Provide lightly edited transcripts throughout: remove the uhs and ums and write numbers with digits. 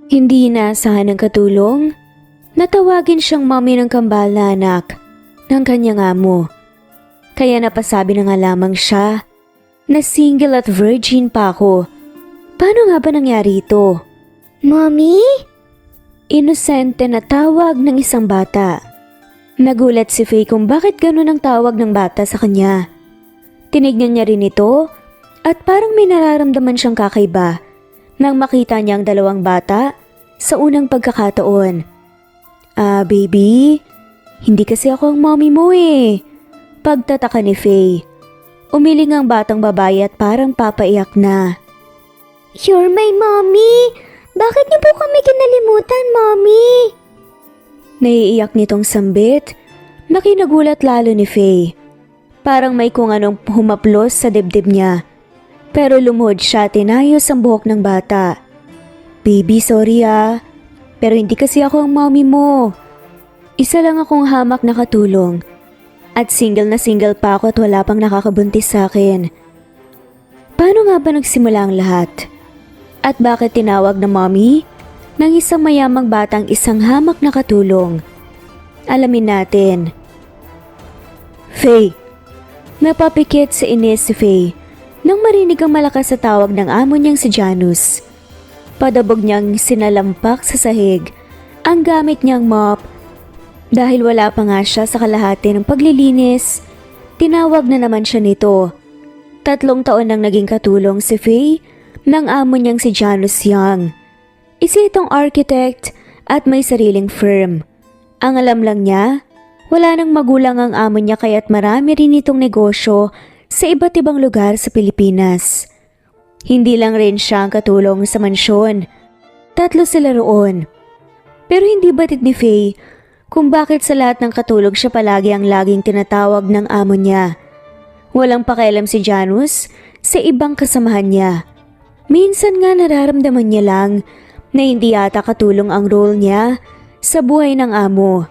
Hindi inaasahan ng katulong, natawagin siyang mommy ng kambal na anak ng kanyang amo. Kaya napasabi na nga lamang siya na single at virgin pa ako. Paano nga ba nangyari ito? Mommy? Inosente na tawag ng isang bata. Nagulat si Faye kung bakit ganun ang tawag ng bata sa kanya. Tinignan niya rin ito at parang may nararamdaman siyang kakaiba nang makita niya ang dalawang bata sa unang pagkakataon. Baby, hindi kasi ako ang mommy mo eh. Pagtataka ni Faye. Umiling ang batang babae at parang papaiyak na. You're my mommy! Bakit niyo po kami kinalimutan, mommy? Naiiyak nitong sambit na kinagulat lalo ni Faye. Parang may kung anong humaplos sa dibdib niya. Pero lumuhod siya at inayos ang buhok ng bata. Baby, sorry pero hindi kasi ako ang mommy mo. Isa lang akong hamak na katulong. At single na single pa ako at wala pang nakakabuntis sa akin. Paano nga ba nagsimula ang lahat? At bakit tinawag na mommy ng isang mayamang batang isang hamak na katulong? Alamin natin. Faye. Napapikit sa inis si Faye nang marinig ang malakas sa tawag ng amo niyang si Janus. Padabog niyang sinalampak sa sahig ang gamit niyang mop. Dahil wala pa nga siya sa kalahati ng paglilinis, tinawag na naman siya nito. 3 taon nang naging katulong si Faye ng amo niyang si Janus Young. Isa itong architect at may sariling firm. Ang alam lang niya, wala nang magulang ang amo niya kaya't marami rin itong negosyo sa iba't ibang lugar sa Pilipinas. Hindi lang rin siya ang katulong sa mansyon. 3 sila roon. Pero hindi batid ni Faye kung bakit sa lahat ng katulong siya palagi ang laging tinatawag ng amo niya. Walang pakialam si Janus sa ibang kasamahan niya. Minsan nga nararamdaman niya lang na hindi yata katulong ang role niya sa buhay ng amo.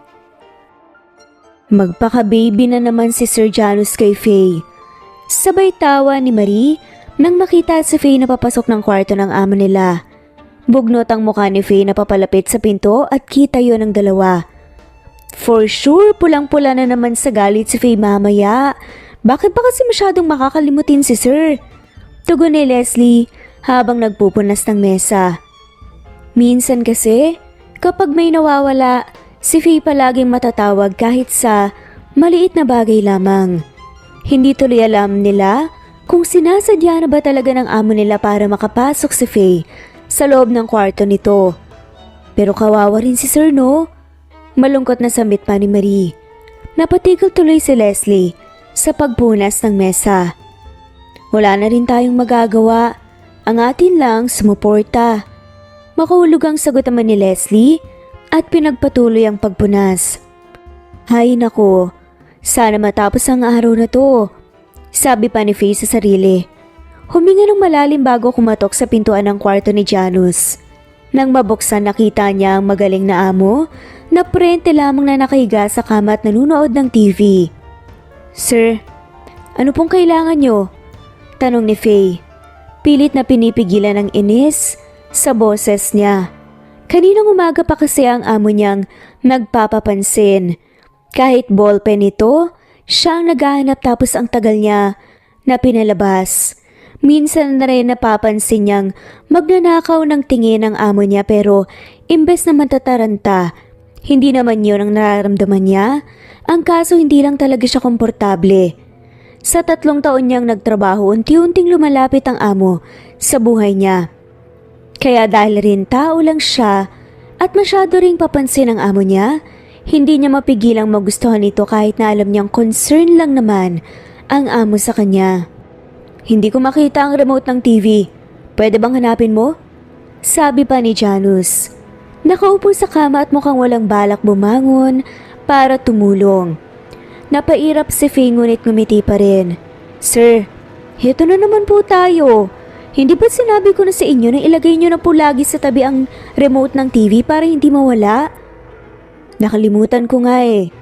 Magpaka-baby na naman si Sir Janus kay Faye. Sabay tawa ni Marie nang makita si Faye na papasok ng kwarto ng amo nila. Bugnot ang mukha ni Faye na papalapit sa pinto at kita yon ng dalawa. For sure, pulang-pula na naman sa galit si Faye mamaya. Bakit ba kasi masyadong makakalimutin si Sir? Tugon ni Leslie habang nagpupunas ng mesa. Minsan kasi, kapag may nawawala, si Faye palaging matatawag kahit sa maliit na bagay lamang. Hindi tuloy alam nila kung sinasadya na ba talaga ng amo nila para makapasok si Faye sa loob ng kwarto nito. Pero kawawa rin si Sir, no? Malungkot na sambit pa ni Marie. Napatigil tuloy si Leslie sa pagpunas ng mesa. Wala na rin tayong magagawa. Ang atin lang sumuporta. Makahulog ang sagot naman ni Leslie at pinagpatuloy ang pagpunas. Hay nako, sana matapos ang araw na to, sabi pa ni Faye sa sarili. Huminga ng malalim bago kumatok sa pintuan ng kwarto ni Janus. Nang mabuksan nakita niya ang magaling na amo na prente lamang na nakahiga sa kama at nanunood ng TV. Sir, ano pong kailangan niyo? Tanong ni Faye. Pilit na pinipigilan ng inis sa boses niya. Kaninang umaga pa kasi ang amo niyang nagpapapansin. Kahit ballpen ito, siya ang naghahanap tapos ang tagal niya na pinalabas. Minsan na rin napapansin niyang magnanakaw ng tingin ng amo niya pero imbes na matataranta, hindi naman yun ang nararamdaman niya. Ang kaso hindi lang talaga siya komportable. Sa 3 taon niyang nagtrabaho, unti-unting lumalapit ang amo sa buhay niya. Kaya dahil rin tao lang siya at masyado ring papansin ang amo niya, hindi niya mapigilang magustuhan ito kahit na alam niyang concern lang naman ang amo sa kanya. Hindi ko makita ang remote ng TV. Pwede bang hanapin mo? Sabi pa ni Janus. Nakaupo sa kama at mukhang walang balak bumangon para tumulong. Napairap si Faye ngunit ngumiti pa rin. Sir, heto na naman po tayo. Hindi ba sinabi ko na sa inyo na ilagay nyo na po lagi sa tabi ang remote ng TV para hindi mawala? Nakalimutan ko nga eh.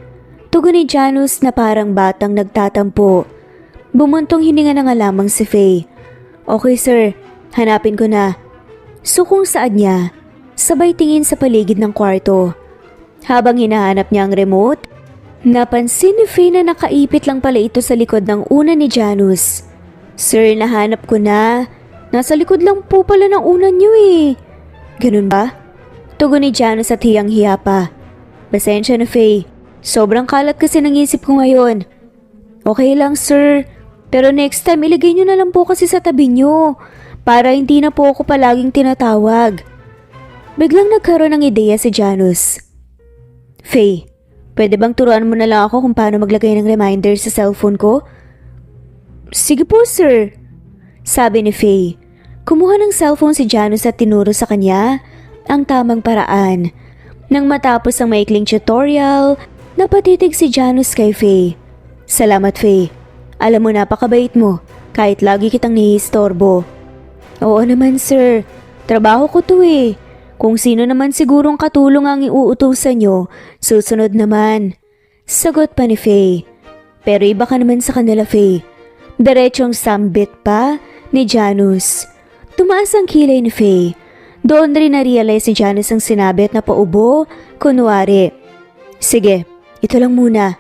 Tugon ni Janus na parang batang nagtatampo. Bumuntong hininga na nga lamang si Faye. Okay sir, hanapin ko na. So kung saan niya, sabay tingin sa paligid ng kwarto. Habang hinahanap niya ang remote, napansin ni Faye na nakaipit lang pala ito sa likod ng unan ni Janus. "Sir, nahanap ko na. Nasa likod lang po pala ng unan niyo eh." "Ganun ba?" Tugon ni Janus at hiyang-hiya pa. "Pasensya na, Faye. Sobrang kalat kasi ng isip ko ngayon." "Okay lang, sir. Pero next time ilagay niyo na lang po kasi sa tabi niyo para hindi na po ako palaging tinatawag." Biglang nagkaroon ng ideya si Janus. "Faye, pwede bang turuan mo na lang ako kung paano maglagay ng reminder sa cellphone ko?" "Sige po, sir," sabi ni Faye. Kumuha ng cellphone si Janus at tinuro sa kanya ang tamang paraan. Nang matapos ang maikling tutorial, napatitig si Janus kay Faye. "Salamat, Faye. Alam mo, napakabait mo kahit lagi kitang nihistorbo." "Oo naman, sir. Trabaho ko to eh. Kung sino naman sigurong katulong ang iuutusan nyo, susunod naman." Sagot pa ni Faye. "Pero iba ka naman sa kanila, Faye." Diretsong sambit pa ni Janus. Tumaas ang kilay ni Faye. Doon rin na-realize ni Janus ang sinabi at napaubo, kunwari. "Sige, ito lang muna."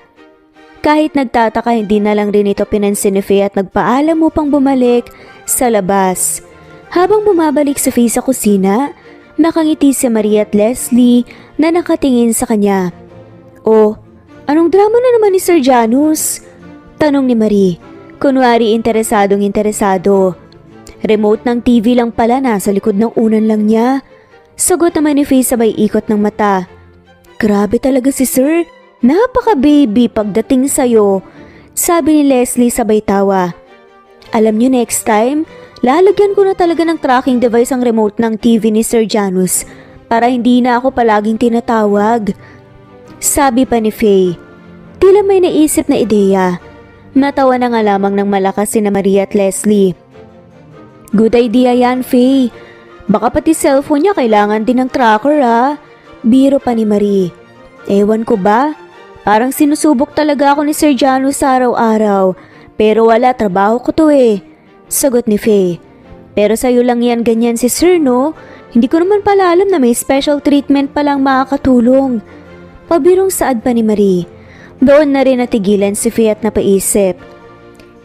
Kahit nagtataka, hindi na lang rin ito pinansin ni Faye at nagpaalam upang bumalik sa labas. Habang bumabalik si Faye sa kusina, nakangiti si Marie at Leslie na nakatingin sa kanya. "Oh, anong drama na naman ni Sir Janus?" Tanong ni Marie. Kunwari interesadong interesado. "Remote ng TV lang pala, nasa likod ng unan lang niya." Sagot naman ni Faye sabay ikot ng mata. "Grabe talaga si Sir. Napaka-baby pagdating sa'yo." Sabi ni Leslie sabay tawa. "Alam niyo, next time, lalagyan ko na talaga ng tracking device ang remote ng TV ni Sir Janus para hindi na ako palaging tinatawag." Sabi pa ni Faye. Tila may naisip na ideya. Natawa na nga lamang ng malakas sina Maria at Leslie. "Good idea yan, Faye. Baka pati cellphone niya kailangan din ng tracker ha." Biro pa ni Marie. "Ewan ko ba? Parang sinusubok talaga ako ni Sir Janus sa araw-araw. Pero wala, trabaho ko to eh." Sagot ni Faye. "Pero sa'yo lang yan ganyan si Sir, no? Hindi ko naman pala alam na may special treatment palang makakatulong." Pabirong saad pa ni Marie. Doon na rin natigilan si Faye at napaisip.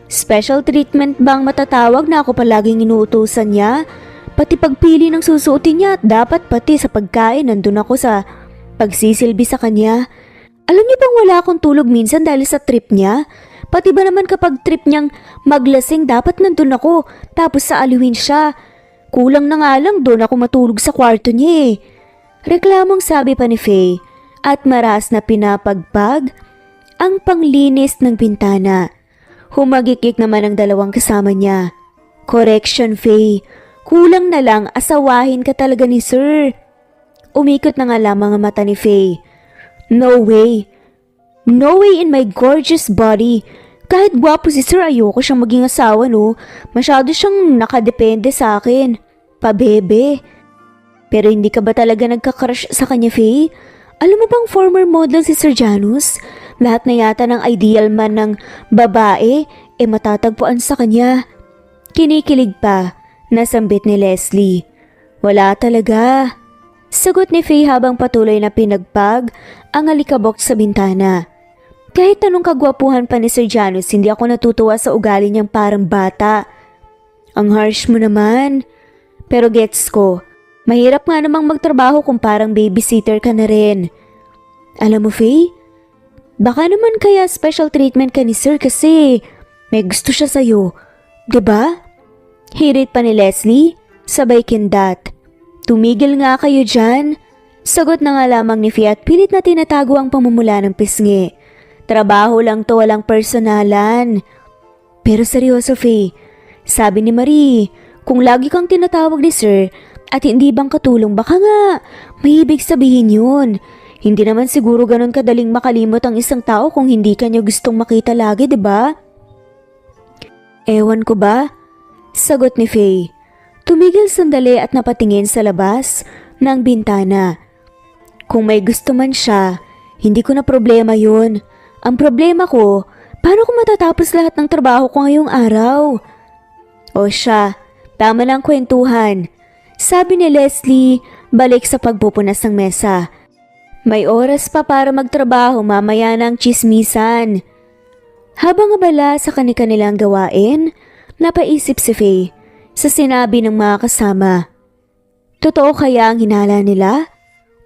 Special treatment bang matatawag na ako palaging inuutusan niya? Pati pagpili ng susuotin niya at dapat pati sa pagkain nandun ako sa pagsisilbi sa kanya. Alam niyo bang wala akong tulog minsan dahil sa trip niya? Pati ba naman kapag trip niyang maglasing dapat nandun ako tapos sa aliwin siya. Kulang na nga lang doon ako matulog sa kwarto niya eh." Reklamong sabi pa ni Faye at maras na pinapagpag ang panglinis ng bintana. Humagikik naman ang dalawang kasama niya. "Correction, Faye. Kulang na lang asawahin ka talaga ni Sir." Umikot na nga lamang ang mata ni Faye. "No way. No way in my gorgeous body. Kahit gwapo si Sir, ayoko siyang maging asawa, no? Masyado siyang nakadepende sa akin. Pabebe." "Pero hindi ka ba talaga nagka-crush sa kanya, Faye? Alam mo bang former model si Sir Janus? Lahat na yata ng ideal man ng babae matatagpuan sa kanya." Kinikilig pa, nasambit ni Leslie. "Wala talaga." Sagot ni Faye habang patuloy na pinagpag ang alikabok sa bintana. "Kahit anong kagwapuhan pa ni Sir Janus, hindi ako natutuwa sa ugali niyang parang bata." "Ang harsh mo naman." "Pero gets ko. Mahirap nga namang magtrabaho kung parang babysitter ka na rin." "Alam mo, Faye, baka naman kaya special treatment ka ni Sir kasi may gusto siya sa'yo. Diba?" Hirit pa ni Leslie, sabay kindat. "Tumigil nga kayo dyan." Sagot na nga lamang ni Faye at pilit na tinatago ang pamumula ng pisngi. "Trabaho lang to, walang personalan." "Pero seryoso, Faye, sabi ni Marie, kung lagi kang tinatawag ni Sir at hindi bang katulong, baka nga may ibig sabihin yun. Hindi naman siguro ganun kadaling makalimot ang isang tao kung hindi kanya gustong makita lagi, diba?" "Ewan ko ba?" Sagot ni Faye. Tumigil sandali at napatingin sa labas ng bintana. "Kung may gusto man siya, hindi ko na problema yun. Ang problema ko, paano ko matatapos lahat ng trabaho ko ngayong araw?" "O siya, tama lang kwentuhan." Sabi ni Leslie balik sa pagpupunas ng mesa. May oras pa para magtrabaho, mamaya ng chismisan. Habang abala sa kanilang gawain, napaisip si Faye sa sinabi ng mga kasama. Totoo kaya ang hinala nila?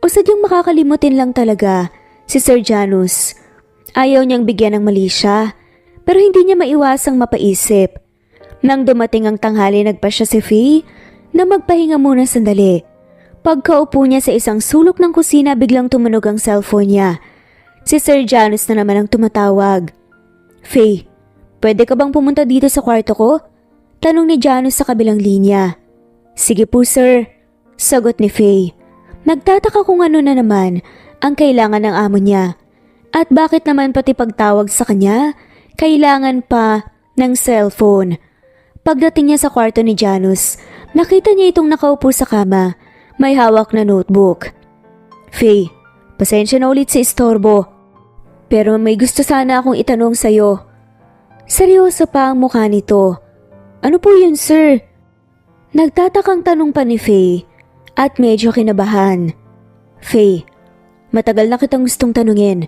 O sadyang makakalimutin lang talaga si Sir Janus? Ayaw niyang bigyan ng mali siya, pero hindi niya maiwasang mapaisip. Nang dumating ang tanghali, nagpasya si Faye na magpahinga muna sandali. Pagkaupo niya sa isang sulok ng kusina, biglang tumunog ang cellphone niya. Si Sir Janus na naman ang tumatawag. Faye, pwede ka bang pumunta dito sa kwarto ko? Tanong ni Janus sa kabilang linya. Sige po sir, sagot ni Faye. Nagtataka kung ano na naman ang kailangan ng amo niya. At bakit naman pati pagtawag sa kanya, kailangan pa ng cellphone. Pagdating niya sa kwarto ni Janus, nakita niya itong nakaupo sa kama. May hawak na notebook. Faye, pasensya na ulit sa istorbo. Pero may gusto sana akong itanong sa'yo. Seryoso pa ang mukha nito. Ano po yun, sir? Nagtatakang tanong pa ni Faye at medyo kinabahan. Faye, matagal na kitang gustong tanungin.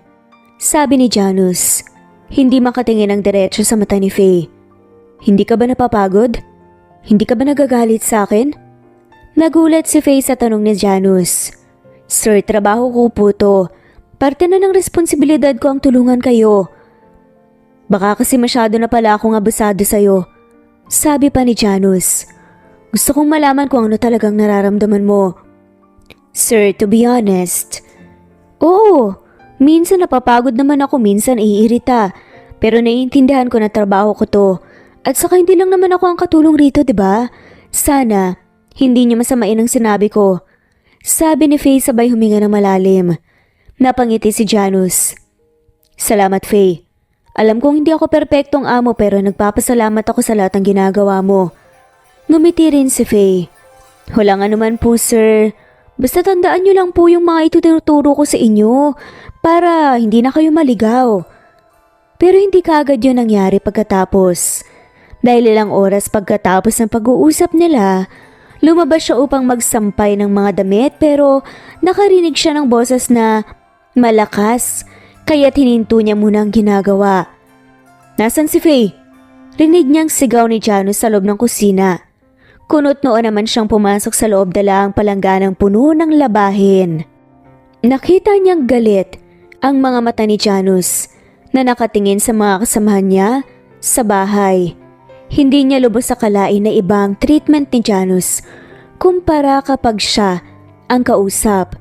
Sabi ni Janus, hindi makatingin ang diretso sa mata ni Faye. Hindi ka ba napapagod? Hindi ka ba nagagalit sa akin? Nagulat si Faye sa tanong ni Janus. Sir, trabaho ko po to. Parte na ng responsibilidad ko ang tulungan kayo. Baka kasi masyado na pala akong abusado sa'yo. Sabi pa ni Janus. Gusto kong malaman kung ano talagang nararamdaman mo. Sir, to be honest. Oo, minsan napapagod naman ako, minsan iirita. Pero naiintindihan ko na trabaho ko to. At saka hindi lang naman ako ang katulong rito, diba? Sana hindi niya masamain ang sinabi ko. Sabi ni Faye sabay huminga ng malalim. Napangiti si Janus. Salamat Faye. Alam kong hindi ako perpektong amo pero nagpapasalamat ako sa lahat ng ginagawa mo. Ngumiti rin si Faye. Walang anuman po sir. Basta tandaan niyo lang po yung mga ituturo ko sa inyo para hindi na kayo maligaw. Pero hindi kaagad yun nangyari pagkatapos. Dahil ilang oras pagkatapos ng pag-uusap nila, lumabas siya upang magsampay ng mga damit pero nakarinig siya ng boses na malakas kaya't hininto niya muna ang ginagawa. Nasaan si Faye? Rinig niyang sigaw ni Janus sa loob ng kusina. Kunot noon naman siyang pumasok sa loob dala ang palangganang puno ng labahin. Nakita niyang galit ang mga mata ni Janus na nakatingin sa mga kasamahan niya sa bahay. Hindi niya lubos akalain na ibang treatment ni Janus kumpara kapag siya ang kausap.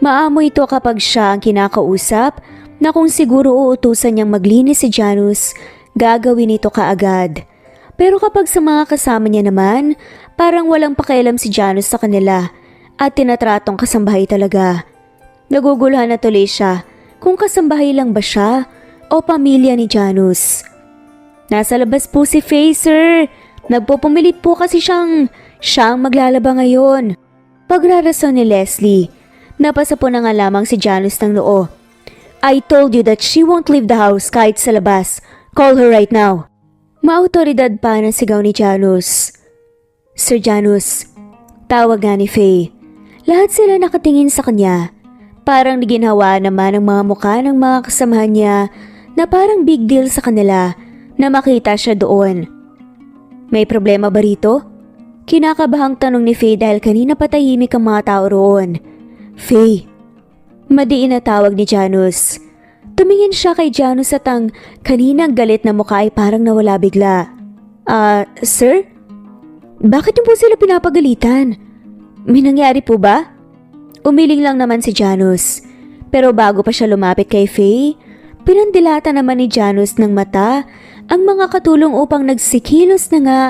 Maamo ito kapag siya ang kinakausap na kung siguro uutusan niyang maglinis si Janus, gagawin ito kaagad. Pero kapag sa mga kasama niya naman, parang walang pakialam si Janus sa kanila at tinatratong kasambahay talaga. Naguguluhan na tuloy siya kung kasambahay lang ba siya o pamilya ni Janus. Nasa labas po si Faye, sir. Nagpupumilit po kasi siyang maglalaba ngayon. Pagrarason ni Leslie, napasa po na nga lamang si Janus ng noo. I told you that she won't leave the house kahit sa labas. Call her right now. Maautoridad pa ng sigaw ni Janus. Sir Janus, tawag nga ni Faye. Lahat sila nakatingin sa kanya. Parang naginhawa naman ang mga mukha ng mga kasamahan niya na parang big deal sa kanila na makita siya doon. May problema ba rito? Kinakabahang tanong ni Faye dahil kanina patahimik ang mga tao roon. Faye, madiin na tawag ni Janus. Tumingin siya kay Janus at ang kaninang galit na mukha ay parang nawala bigla. Sir? Bakit niyo po sila pinapagalitan? May nangyari po ba? Umiling lang naman si Janus. Pero bago pa siya lumapit kay Faye, pinandilata naman ni Janus ng mata ang mga katulong upang nagsikilos na nga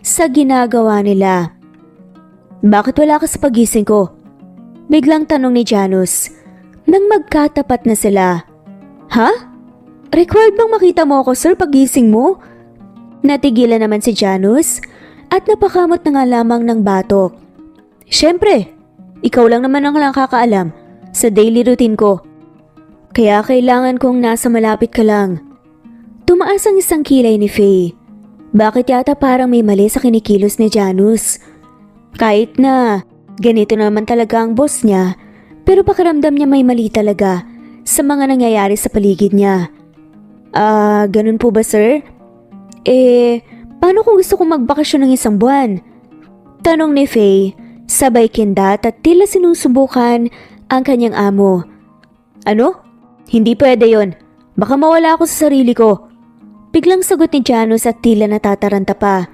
sa ginagawa nila. Bakit wala ka sa pagising ko? Biglang tanong ni Janus nang magkatapat na sila. Ha? Required bang makita mo ako sir pagising mo? Natigilan naman si Janus at napakamot na nga lamang ng batok. Siyempre, ikaw lang naman ang nakakaalam sa daily routine ko. Kaya kailangan kong nasa malapit ka lang. Tumaas ang isang kilay ni Faye. Bakit yata parang may mali sa kinikilos ni Janus? Kahit na Ganito naman talaga ang boss niya, pero pakiramdam niya may mali talaga sa mga nangyayari sa paligid niya. Ganun po ba, sir? Paano kung gusto kong magbakasyon ng isang buwan? Tanong ni Faye, sabay kindat at tila sinusubukan ang kanyang amo. Ano? Hindi pwede yon. Baka mawala ako sa sarili ko. Biglang sagot ni Janus at tila natataranta pa.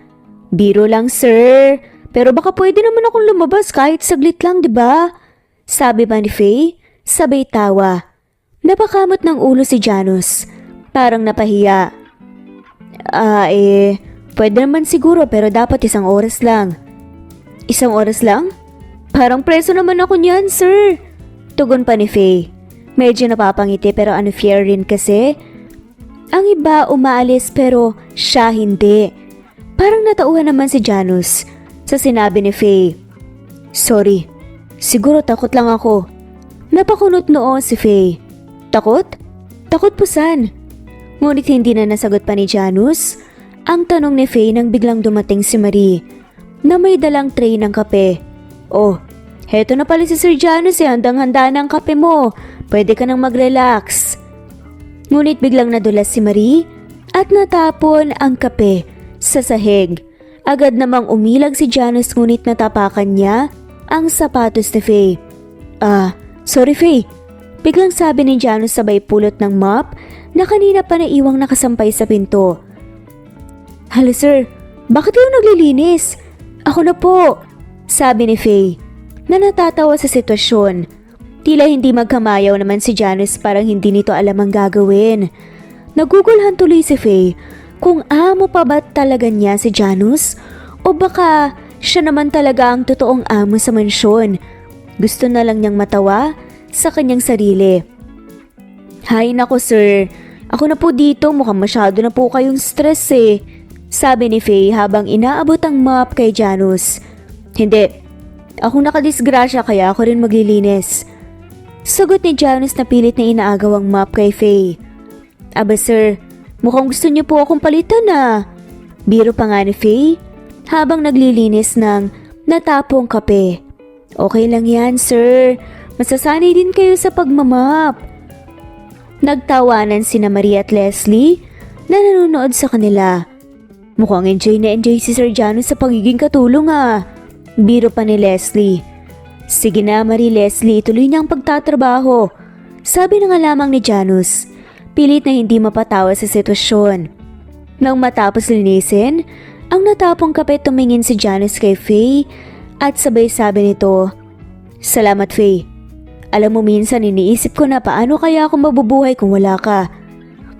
Biro lang, sir. Pero baka pwede naman akong lumabas kahit saglit lang, di ba? Sabi ba ni Faye? Sabay tawa. Napakamot ng ulo si Janus. Parang napahiya. Pwede naman siguro pero dapat 1 oras lang. 1 oras lang? Parang preso naman ako niyan, sir. Tugon pa ni Faye. Medyo napapangiti pero unfair rin kasi. Ang iba umaalis pero siya hindi. Parang natauhan naman si Janus sa sinabi ni Faye. Sorry, siguro takot lang ako. Napakunot noo si Faye. Takot? Takot po saan? Ngunit hindi na nasagot pa ni Janus ang tanong ni Faye nang biglang dumating si Marie na may dalang tray ng kape. Oh, heto na pala si Sir Janus handang-handa na ang kape mo. Pwede ka nang mag-relax. Ngunit biglang nadulas si Marie at natapon ang kape sa sahig. Agad namang umilag si Janus ngunit natapakan niya ang sapatos ni Faye. Sorry Faye. Biglang sabi ni Janus sabay pulot ng mop na kanina pa naiwang nakasampay sa pinto. Hello sir, bakit kayo naglilinis? Ako na po, sabi ni Faye na natatawa sa sitwasyon. Tila hindi magkamayaw naman si Janus, parang hindi nito alam ang gagawin. Nagugulhan tuloy si Faye kung amo pa ba talaga niya si Janus o baka siya naman talaga ang totoong amo sa mansyon. Gusto na lang niyang matawa sa kanyang sarili. Hay nako sir, ako na po dito, mukhang masyado na po kayong stress eh. Sabi ni Faye habang inaabot ang mop kay Janus. Hindi, ako nakadisgrasya kaya ako rin maglilinis. Sagot ni Janus na pilit na inaagaw ang mop kay Faye. Aba sir, mukhang gusto niyo po akong palitan ah. Biro pa nga ni Faye habang naglilinis ng natapong kape. Okay lang yan sir, masasanay din kayo sa pagmamap. Nagtawanan sina Marie at Leslie na nanonood sa kanila. Mukhang enjoy na enjoy si Sir Janus sa pagiging katulong ah. Biro pa ni Leslie. Sige na Marie Leslie, tuloy niya ang pagtatrabaho. Sabi na nga lamang ni Janus, pilit na hindi mapatawa sa sitwasyon. Nang matapos linisin, ang natapong kape tumingin si Janus kay Faye at sabay sabi nito, Salamat Faye. Alam mo minsan iniisip ko na paano kaya ako mabubuhay kung wala ka.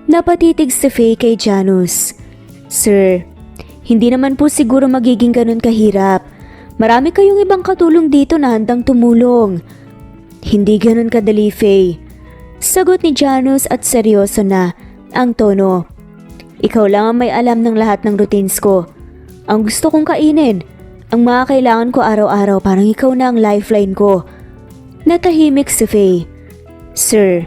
Napatitig si Faye kay Janus. Sir, hindi naman po siguro magiging ganun kahirap. Marami kayong ibang katulong dito na handang tumulong. Hindi ganun kadali, Faye. Sagot ni Janus at seryoso na ang tono. Ikaw lang ang may alam ng lahat ng routines ko. Ang gusto kong kainin, ang mga kailangan ko araw-araw, parang ikaw na ang lifeline ko. Natahimik si Faye. Sir,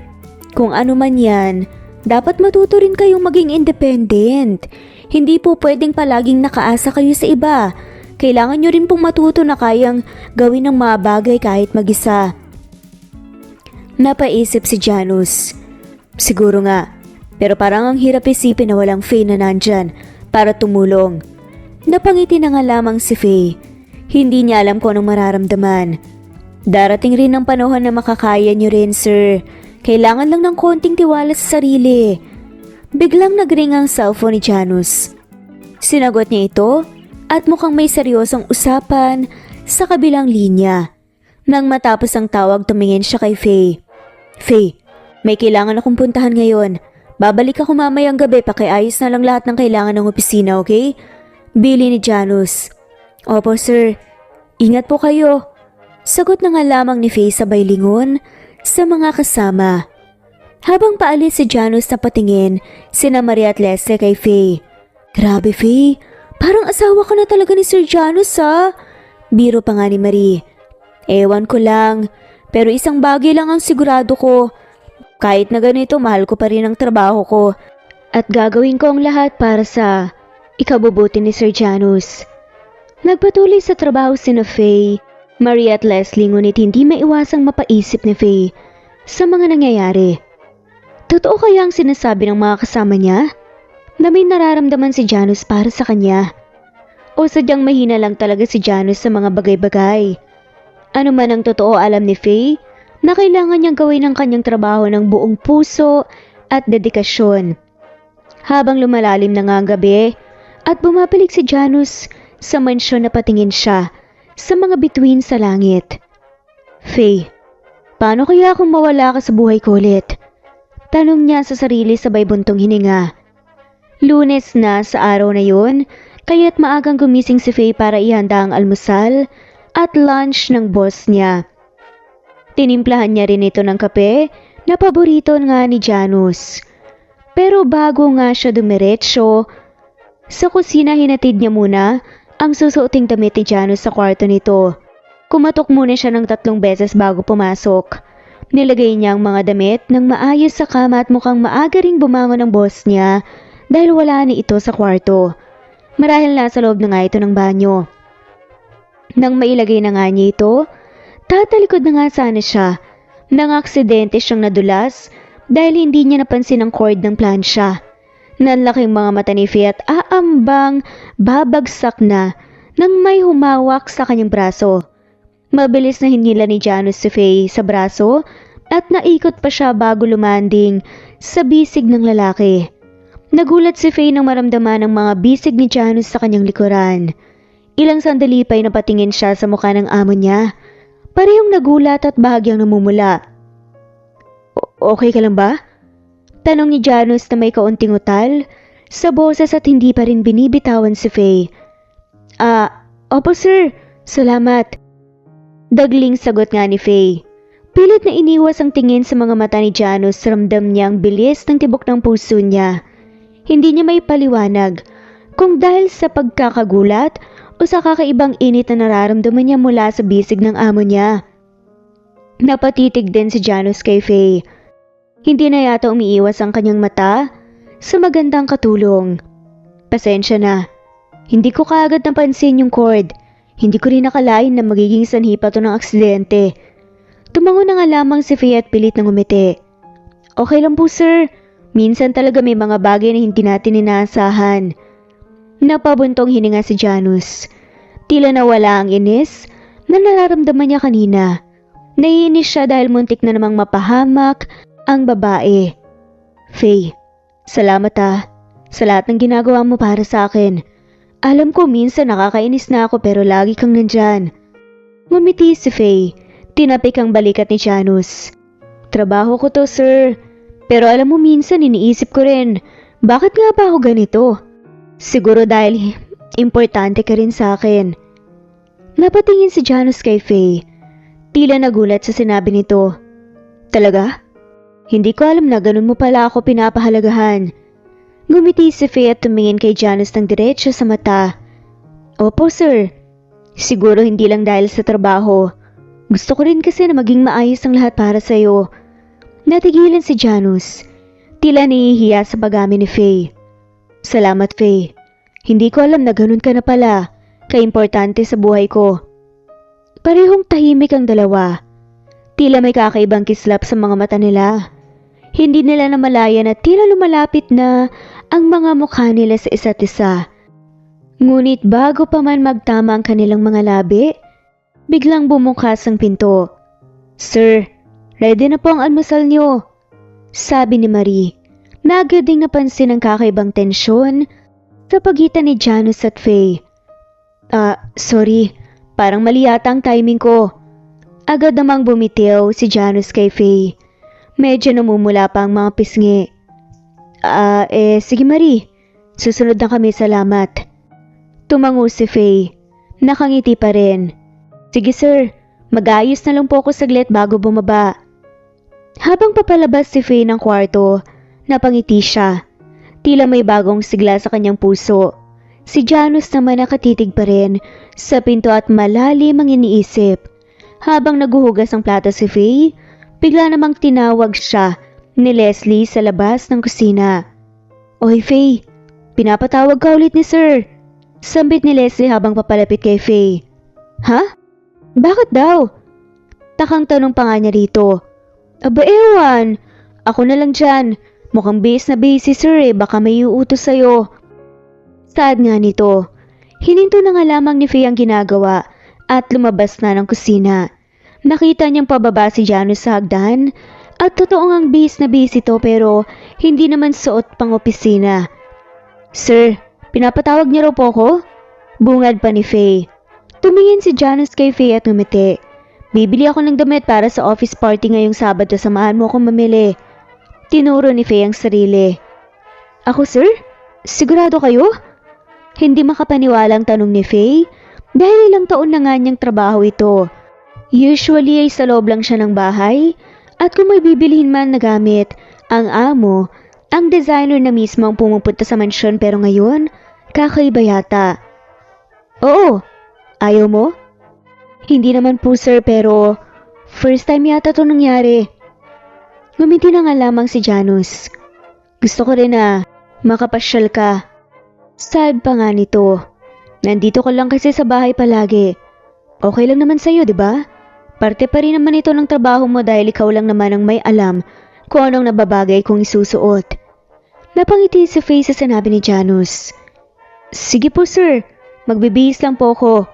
kung ano man yan, dapat matuto rin kayong maging independent. Hindi po pwedeng palaging nakaasa kayo sa iba. Kailangan nyo rin pong matuto na kayang gawin ng mga bagay kahit mag-isa. Napaisip si Janus. Siguro nga, pero parang ang hirap isipin na walang Faye na nandyan para tumulong. Napangiti na nga lamang si Faye. Hindi niya alam kung anong mararamdaman. Darating rin ang panahon na makakaya nyo rin, sir. Kailangan lang ng konting tiwala sa sarili. Biglang nagring ang cellphone ni Janus. Sinagot niya ito at mukhang may seryosong usapan sa kabilang linya. Nang matapos ang tawag, tumingin siya kay Faye. Faye, may kailangan akong puntahan ngayon. Babalik ako mamayang gabi, pakiayos na lang lahat ng kailangan ng opisina, okay? Bili ni Janus. Opo sir, ingat po kayo. Sagot na nga lamang ni Faye sabay lingon sa mga kasama. Habang paalis si Janus na patingin, sina Maria at Leslie kay Faye. Grabe Faye, parang asawa ka na talaga ni Sir Janus ha? Biro pa nga ni Marie. Ewan ko lang, pero isang bagay lang ang sigurado ko. Kahit na ganito, mahal ko pa rin ang trabaho ko. At gagawin ko ang lahat para sa ikabubuti ni Sir Janus. Nagpatuloy sa trabaho sina Faye Marie at Leslie ngunit hindi maiwasang mapaisip ni Faye sa mga nangyayari. Totoo kaya ang sinasabi ng mga kasama niya na may nararamdaman si Janus para sa kanya? O sadyang mahina lang talaga si Janus sa mga bagay-bagay? Ano man ang totoo, alam ni Faye na kailangan niyang gawin ang kanyang trabaho ng buong puso at dedikasyon. Habang lumalalim na nga ang gabi at bumabalik si Janus sa mansyon na patingin siya sa mga bituin sa langit. Faye, paano kaya kung mawala ka sa buhay ko ulit? Tanong niya sa sarili sabay buntong hininga. Lunes na sa araw na yun, kaya't maagang gumising si Faye para ihanda ang almusal at lunch ng boss niya. Tinimplahan niya rin ito ng kape na paborito nga ni Janus. Pero bago nga siya dumiretso sa kusina, hinatid niya muna ang susuoting damit ni Janus sa kwarto nito. Kumatok muna siya ng 3 beses bago pumasok. Nilagay niya ang mga damit ng maayos sa kama at mukhang maaga ring bumangon ang boss niya dahil wala ni ito sa kwarto. Marahil nasa loob na nga ito ng banyo. Nang mailagay na nga niya ito, tatalikod na nga sana siya nang aksidente siyang nadulas dahil hindi niya napansin ang cord ng plansya. Nanlaking mga mata ni Faye at aambang babagsak na nang may humawak sa kanyang braso. Mabilis na hinila ni Janus si Faye sa braso at naikot pa siya bago lumanding sa bisig ng lalaki. Nagulat si Faye nang maramdaman ang mga bisig ni Janus sa kanyang likuran. Ilang sandali pa'y napatingin siya sa mukha ng amo niya. Parehong nagulat at bahagyang namumula. Okay ka lang ba? Tanong ni Janus na may kaunting utal sa boses at hindi pa rin binibitawan si Faye. Opo sir, salamat. Dagling sagot nga ni Faye. Pilit na iniwas ang tingin sa mga mata ni Janus, ramdam niya ang bilis ng tibok ng puso niya. Hindi niya may paliwanag kung dahil sa pagkakagulat o sa kakaibang init na nararamdaman niya mula sa bisig ng amo niya. Napatitig din si Janus kay Faye. Hindi na yata umiiwas ang kanyang mata sa magandang katulong. Pasensya na. Hindi ko kaagad napansin yung cord. Hindi ko rin nakalain na magiging sanhi pa to ng aksidente. Tumango na nga lamang si Faye at pilit na ngumiti. Okay lang po sir. Minsan talaga may mga bagay na hindi natin inaasahan. Napabuntong hininga si Janus. Tila nawala ang inis na nararamdaman niya kanina. Naiinis siya dahil muntik na namang mapahamak ang babae. Faye, salamat sa lahat ng ginagawa mo para sa akin. Alam ko minsan nakakainis na ako pero lagi kang nandyan. Ngumiti si Faye. Tinapik ang balikat ni Janus. Trabaho ko to sir. Pero alam mo minsan iniisip ko rin, bakit nga ba ako ganito? Siguro dahil importante ka rin sa akin. Napatingin si Janus kay Faye. Tila nagulat sa sinabi nito. Talaga? Hindi ko alam na ganun mo pala ako pinapahalagahan. Ngumiti si Faye at tumingin kay Janus ng diretso sa mata. Opo sir. Siguro hindi lang dahil sa trabaho. Gusto ko rin kasi na maging maayos ang lahat para sa'yo. Natigilan si Janus. Tila nahihiya sa pag-amin ni Faye. Salamat Faye. Hindi ko alam na ganun ka na pala. Kaimportante sa buhay ko. Parehong tahimik ang dalawa. Tila may kakaibang kislap sa mga mata nila. Hindi nila namalayan at tila lumalapit na ang mga mukha nila sa isa't isa. Ngunit bago pa man magtama ang kanilang mga labi, biglang bumukas ang pinto. Sir, ready na po ang almusal niyo, sabi ni Marie. Agad ding napansin ang kakaibang tensyon sa pagitan ni Janus at Faye. Sorry, parang mali yata ang timing ko. Agad namang bumitiw si Janus kay Faye. Medyo namumula pa ang mga pisngi. Sige Marie, susunod na kami, salamat. Tumango si Faye. Nakangiti pa rin. Sige sir, mag-aayos na lang po ako saglit bago bumaba. Habang papalabas si Faye ng kwarto, napangiti siya. Tila may bagong sigla sa kanyang puso. Si Janus naman nakatitig pa rin sa pinto at malalim ang iniisip. Habang naguhugas ang plato si Faye, bigla namang tinawag siya ni Leslie sa labas ng kusina. Oy Faye, pinapatawag ka ulit ni sir. Sambit ni Leslie habang papalapit kay Faye. Ha? Bakit daw? Takang tanong pa nga niya rito. Aba ewan, ako na lang dyan. Mukhang base na base si sir baka may uutos sa'yo. Saad nga nito. Hininto na nga lamang ni Faye ang ginagawa at lumabas na ng kusina. Nakita niyang pababa si Janus sa hagdan at totoo ngang base na base ito pero hindi naman suot pang opisina. Sir, pinapatawag niyo raw po ko? Bungad pa ni Faye. Tumingin si Janus kay Faye at ngumiti. Bibili ako ng damit para sa office party ngayong Sabado, samahan mo akong mamili. Tinuro ni Faye ang sarili. Ako sir? Sigurado kayo? Hindi makapaniwalang tanong ni Faye dahil ilang taon na nga niyang trabaho ito. Usually ay sa loob lang siya ng bahay at kung may bibilihin man na gamit, ang amo, ang designer na mismo ang pumupunta sa mansyon pero ngayon, kakaiba yata. Oo, ayaw mo? Hindi naman po sir pero first time yata ito nangyari. Ngumiti na nga lamang si Janus. Gusto ko rin na makapasyal ka. Sad pa nga nito. Nandito ka lang kasi sa bahay palagi. Okay lang naman sa'yo, di ba? Parte pa rin naman ito ng trabaho mo dahil ikaw lang naman ang may alam kung anong nababagay kong isusuot. Napangiti si Faye sa sinabi ni Janus. Sige po sir, magbibihis lang po ako.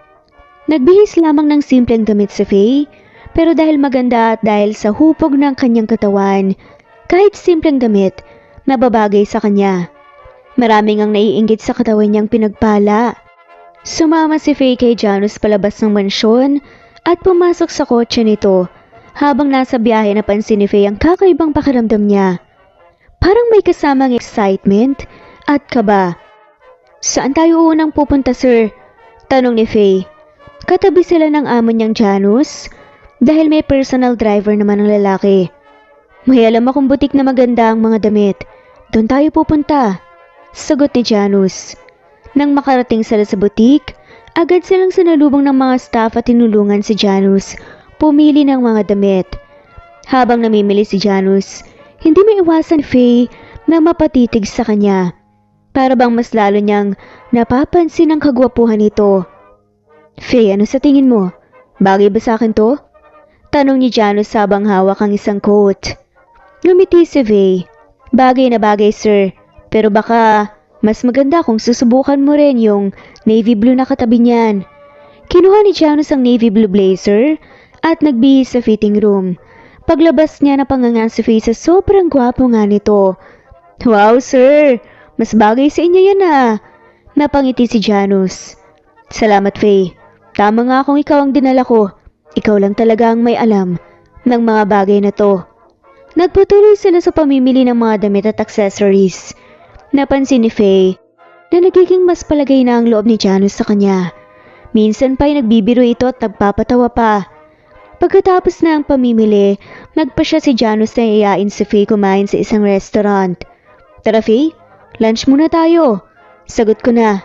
Nagbihis lamang ng simpleng damit si Faye, pero dahil maganda at dahil sa hupog ng kanyang katawan, kahit simpleng damit, nababagay sa kanya. Maraming ang naiinggit sa katawan niyang pinagpala. Sumama si Faye kay Janus palabas ng mansyon at pumasok sa kotse nito. Habang nasa biyahe napansin ni Faye ang kakaibang pakiramdam niya. Parang may kasamang excitement at kaba. Saan tayo unang pupunta sir? Tanong ni Faye. Katabi sila ng amo niyang Janus dahil may personal driver naman ang lalaki. May alam akong butik na maganda ang mga damit. Doon tayo pupunta. Sagot ni Janus. Nang makarating sila sa butik, agad silang sinalubong ng mga staff at tinulungan si Janus pumili ng mga damit. Habang namimili si Janus, hindi may iwasan Faye na mapatitig sa kanya. Para bang mas lalo niyang napapansin ang kagwapuhan nito. Faye, ano sa tingin mo? Bagay ba sa akin to? Tanong ni Janus habang hawak ang isang coat. Ngumiti si Faye. Bagay na bagay sir, pero baka mas maganda kung susubukan mo rin yung navy blue na katabi niyan. Kinuha ni Janus ang navy blue blazer at nagbihis sa fitting room. Paglabas niya napanganga si Faye sa sobrang gwapo nga nito. Wow sir, mas bagay sa inyo yan ah. Napangiti si Janus. Salamat Faye. Tama nga kung ikaw ang dinala ko. Ikaw lang talaga ang may alam ng mga bagay na to. Nagpatuloy sila sa pamimili ng mga damit at accessories. Napansin ni Faye na nagiging mas palagay na ang loob ni Janus sa kanya. Minsan pa'y nagbibiro ito at nagpapatawa pa. Pagkatapos na ang pamimili, nagpa siya si Janus na iayain si Faye kumain sa isang restaurant. Tara Faye, lunch muna tayo. Sagot ko na.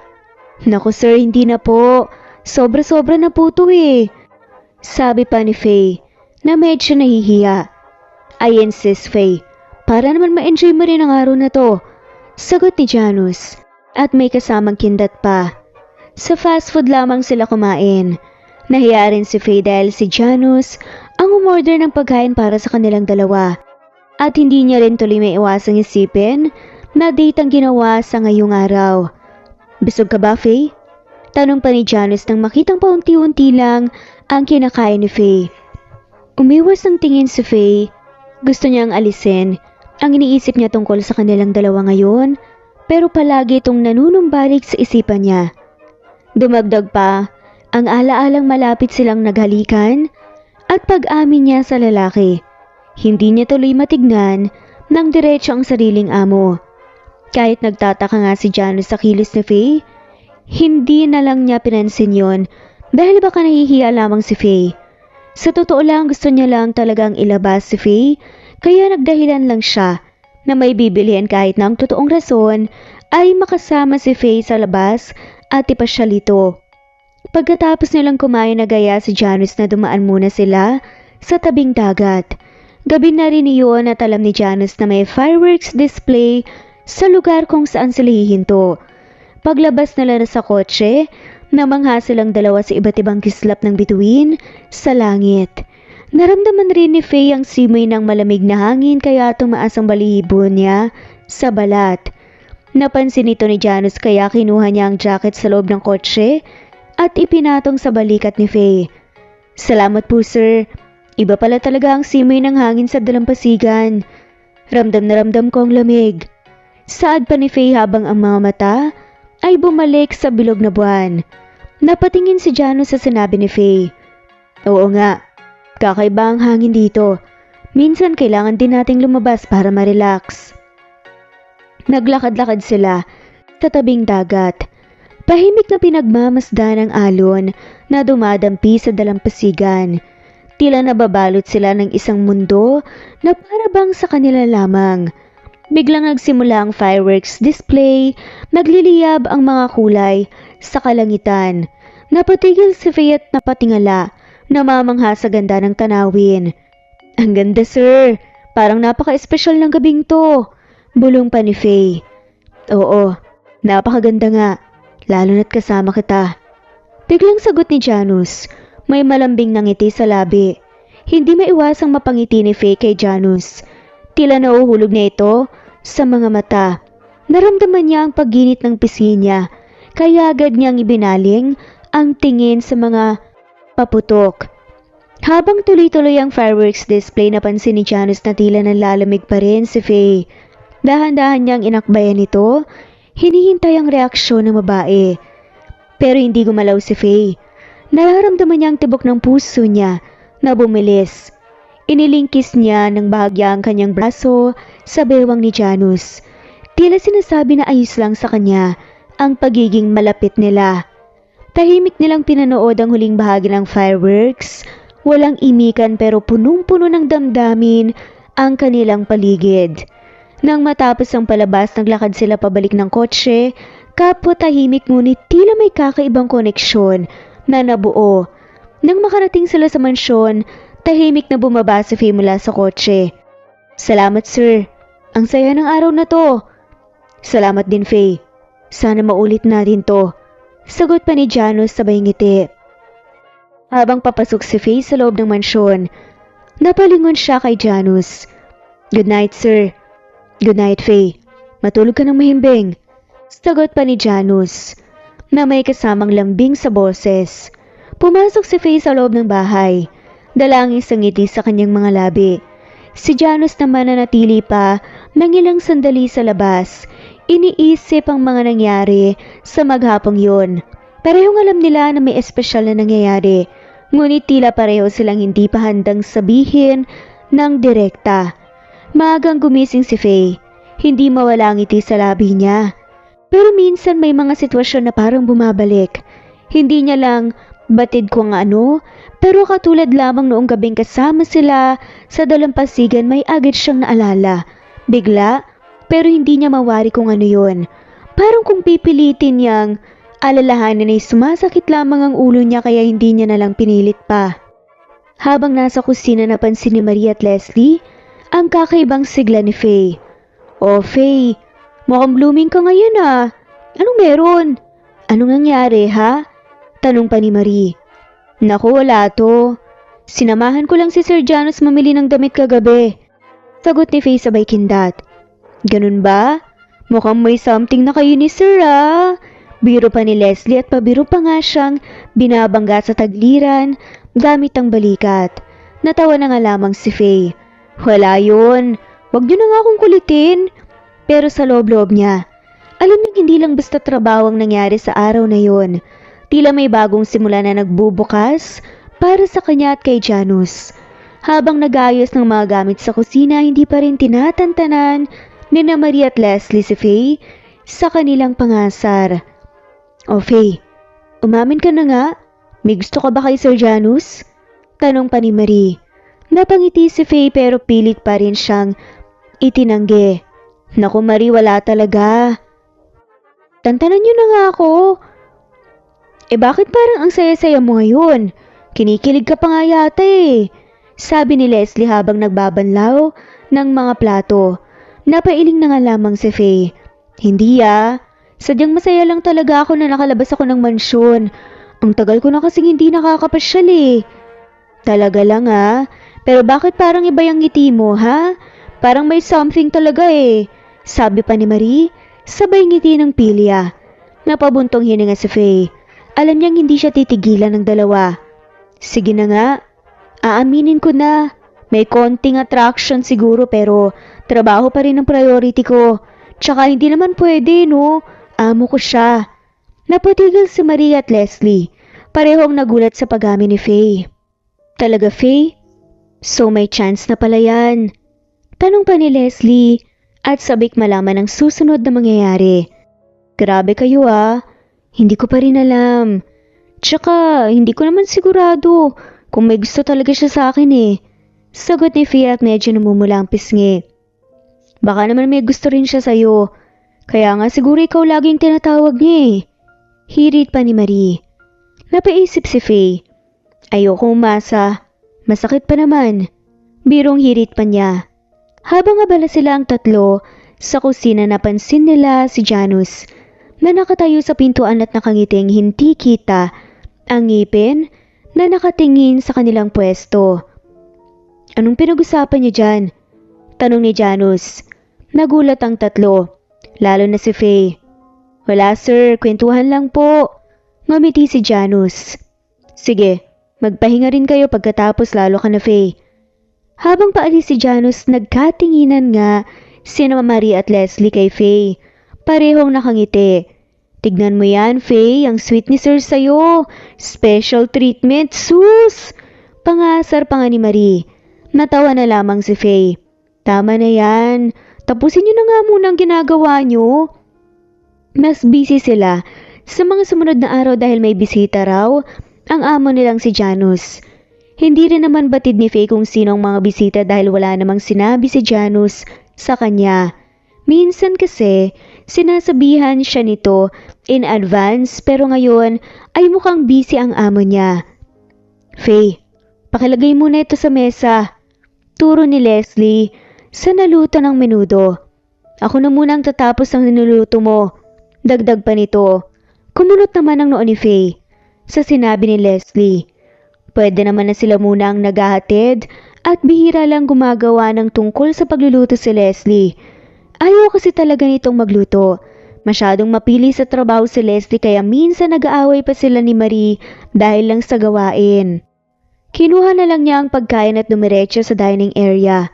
Naku sir, hindi na po. Sobra-sobra na po to eh. Sabi pa ni Faye na medyo nahihiya. I insist Faye, para naman ma-enjoy mo rin ang araw na to. Sagot ni Janus at may kasamang kindat pa. Sa fast food lamang sila kumain. Nahiya rin si Faye dahil si Janus ang umorder ng pagkain para sa kanilang dalawa. At hindi niya rin tuloy may iwasang isipin na date ang ginawa sa ngayong araw. Busog ka ba Faye? Tanong pa ni Janus nang makitang paunti-unti lang ang kinakain ni Faye. Umiwas ang tingin si Faye. Gusto niyang alisin ang iniisip niya tungkol sa kanilang dalawa ngayon, pero palagi itong nanunumbalik sa isipan niya. Dumagdag pa ang alaalang malapit silang naghalikan at pag-amin niya sa lalaki. Hindi niya tuloy matignan ng diretso ang sariling amo. Kahit nagtataka nga si Janus sa kilos ni Faye, hindi na lang niya pinansin yon dahil baka nahihiya lamang si Faye. Sa totoo lang gusto niya lang talagang ilabas si Faye, kaya nagdahilan lang siya na may bibilihan kahit na ang totoong rason ay makasama si Faye sa labas at ipasyal ito. Pagkatapos nilang kumain nagaya si Janus na dumaan muna sila sa tabing dagat. Gabi na rin iyon at alam ni Janus na may fireworks display sa lugar kung saan sila hihinto. Paglabas nila sa kotse, Namangha silang dalawa sa iba't ibang kislap ng bituin sa langit. Naramdaman rin ni Faye ang simoy ng malamig na hangin kaya tumaas ang balihibo niya sa balat. Napansin ito ni Janus kaya kinuha niya ang jacket sa loob ng kotse at ipinatong sa balikat ni Faye. Salamat po sir. Iba pala talaga ang simoy ng hangin sa dalampasigan. Ramdam na ramdam ko ang lamig. Saad pa ni Faye habang ang mga mata ay bumalik sa bilog na buwan. Napatingin si Janus sa sinabi ni Faye. Oo nga, kakaiba ang hangin dito. Minsan kailangan din nating lumabas para ma-relax. Naglakad-lakad sila sa tabing dagat. Tahimik na pinagmamasdan ng alon na dumadampi sa dalampasigan. Tila nababalot sila ng isang mundo na parabang sa kanila lamang. Biglang nagsimula ang fireworks display, nagliliyab ang mga kulay sa kalangitan. Napatigil si Faye at napatingala, namamangha sa ganda ng tanawin. Ang ganda sir, parang napaka-espesyal ng gabing to. Bulong pa ni Faye. Oo, napakaganda nga, lalo na't kasama kita. Biglang sagot ni Janus, may malambing na ngiti sa labi. Hindi maiwasang mapangiti ni Faye kay Janus. Tila nauhulog na ito sa mga mata. Naramdaman niya ang pagginit ng pisngi niya, kaya agad niyang ibinaling ang tingin sa mga paputok. Habang tuloy-tuloy ang fireworks display, napansin ni Janus na tila nalalamig pa rin si Faye. Dahan-dahan niyang inakbayan ito, hinihintay ang reaksyon ng babae. Pero hindi gumalaw si Faye. Nararamdaman niya ang tibok ng puso niya na bumilis. Inilingkis niya ng bahagya ang kanyang braso sa bewang ni Janus. Tila sinasabi na ayos lang sa kanya ang pagiging malapit nila. Tahimik nilang pinanood ang huling bahagi ng fireworks. Walang imikan pero punong-puno ng damdamin ang kanilang paligid. Nang matapos ang palabas, naglakad sila pabalik ng kotse. Kapwa tahimik ngunit tila may kakaibang koneksyon na nabuo. Nang makarating sila sa mansyon, tahimik na bumaba si Faye mula sa kotse. Salamat sir, ang saya ng araw na to. Salamat din Faye, sana maulit natin to. Sagot pa ni Janus sabay ngiti. Habang papasok si Faye sa loob ng mansyon, napalingon siya kay Janus. Good night sir. Good night Faye, matulog ka ng mahimbing. Sagot pa ni Janus na may kasamang lambing sa boses. Pumasok si Faye sa loob ng bahay. Dalangin sa ngiti sa kanyang mga labi. Si Janus naman nanatili pa ng ilang sandali sa labas. Iniisip ang mga nangyari sa maghapong yun. Parehong alam nila na may espesyal na nangyayari. Ngunit tila pareho silang hindi pa handang sabihin ng direkta. Maagang gumising si Faye. Hindi mawala ang ngiti sa labi niya. Pero minsan may mga sitwasyon na parang bumabalik. Hindi niya lang batid kung ano, pero katulad lamang noong gabing kasama sila sa dalampasigan may agad siyang naalala. Bigla, pero hindi niya mawari kung ano yun. Parang kung pipilitin niyang alalahanin ay sumasakit lamang ang ulo niya kaya hindi niya nalang pinilit pa. Habang nasa kusina napansin ni Marie at Leslie ang kakaibang sigla ni Faye. Oh Faye, mukhang blooming ka ngayon ah. Anong meron? Anong nangyari ha? Tanong pa ni Marie. Naku wala to. Sinamahan ko lang si Sir Janus mamili ng damit kagabi. Sagot ni Faye sabay kindat. Ganun ba? Mukhang may something na kayo ni Sir ah. Biro pa ni Leslie at pabiro pa nga siyang binabangga sa tagliran gamit ang balikat. Natawa na nga lamang si Faye. Wala yun. Wag niyo na nga akong kulitin. Pero sa loob-loob niya, alam niyang hindi lang basta trabaho ang nangyari sa araw na yun. Tila may bagong simula na nagbubukas para sa kanya at kay Janus. Habang nag-ayos ng mga gamit sa kusina, hindi pa rin tinatantanan ni na Marie at Leslie si Faye sa kanilang pangasar. O Faye, umamin ka na nga? May gusto ka ba kay Sir Janus? Tanong pa ni Marie. Napangiti si Faye pero pilit pa rin siyang itinanggi. Naku Marie, wala talaga. Tantanan niyo na nga ako. Bakit parang ang saya-saya mo ngayon? Kinikilig ka pa nga yata eh. Sabi ni Leslie habang nagbabanlaw ng mga plato. Napailing na nga lamang si Faye. Hindi ah. Sadyang masaya lang talaga ako na nakalabas ako ng mansyon. Ang tagal ko na kasing hindi nakakapasyal eh. Talaga lang ah. Pero bakit parang iba yung ngiti mo ha? Parang may something talaga eh. Sabi pa ni Marie, sabay ngiti ng pilya. Napabuntong hininga si Faye. Alam niyang hindi siya titigilan ng dalawa. Sige na nga. Aaminin ko na. May konting attraction siguro pero trabaho pa rin ang priority ko. Tsaka hindi naman pwede no. Amo ko siya. Napatigil si Marie at Leslie. Parehong nagulat sa pag-amin ni Faye. Talaga Faye? So may chance na pala yan. Tanong pa ni Leslie at sabik malaman ang susunod na mangyayari. Grabe kayo ah. Hindi ko pa rin alam. Tsaka hindi ko naman sigurado kung may gusto talaga siya sa akin eh. Sagot ni Faye at medyo namumula ang pisngi. Baka naman may gusto rin siya sa'yo. Kaya nga siguro ikaw laging tinatawag niya eh. Hirit pa ni Marie. Napaisip si Faye. Ayoko umasa. Masakit pa naman. Birong hirit pa niya. Habang abala sila ang tatlo, sa kusina napansin nila si Janus na nakatayo sa pintuan at nakangiting hindi kita ang ngipin na nakatingin sa kanilang pwesto. Anong pinag-usapan niyo dyan? Tanong ni Janus. Nagulat ang tatlo, lalo na si Faye. Wala sir, kwentuhan lang po. Ngumiti si Janus. Sige, magpahinga rin kayo pagkatapos lalo ka na Faye. Habang paalis si Janus, nagkatinginan nga sina Marie at Leslie kay Faye. Parehong nakangiti. Tignan mo yan, Faye, ang sweet ni sir sa'yo. Special treatment, sus! Pangasar pa nga ni Marie. Natawa na lamang si Faye. Tama na yan. Tapusin niyo na nga muna ang ginagawa niyo. Mas busy sila sa mga sumunod na araw dahil may bisita raw ang amo nilang si Janus. Hindi rin naman batid ni Faye kung sino ang mga bisita dahil wala namang sinabi si Janus sa kanya. Minsan kasi, sinasabihan siya nito in advance pero ngayon ay mukhang busy ang amo niya. Faye, pakilagay muna ito sa mesa. Turo ni Leslie sa naluto ng menudo. Ako na muna ang tatapos ng niluluto mo. Dagdag pa nito. Kumunot naman ang noo ni Faye sa sinabi ni Leslie. Pwede naman na sila muna ang naghahatid at bihira lang gumagawa ng tungkol sa pagluluto si Leslie. Ayaw kasi talaga nitong magluto. Masyadong mapili sa trabaho si Leslie kaya minsan nag-aaway pa sila ni Marie dahil lang sa gawain. Kinuha na lang niya ang pagkain at dumiretso sa dining area.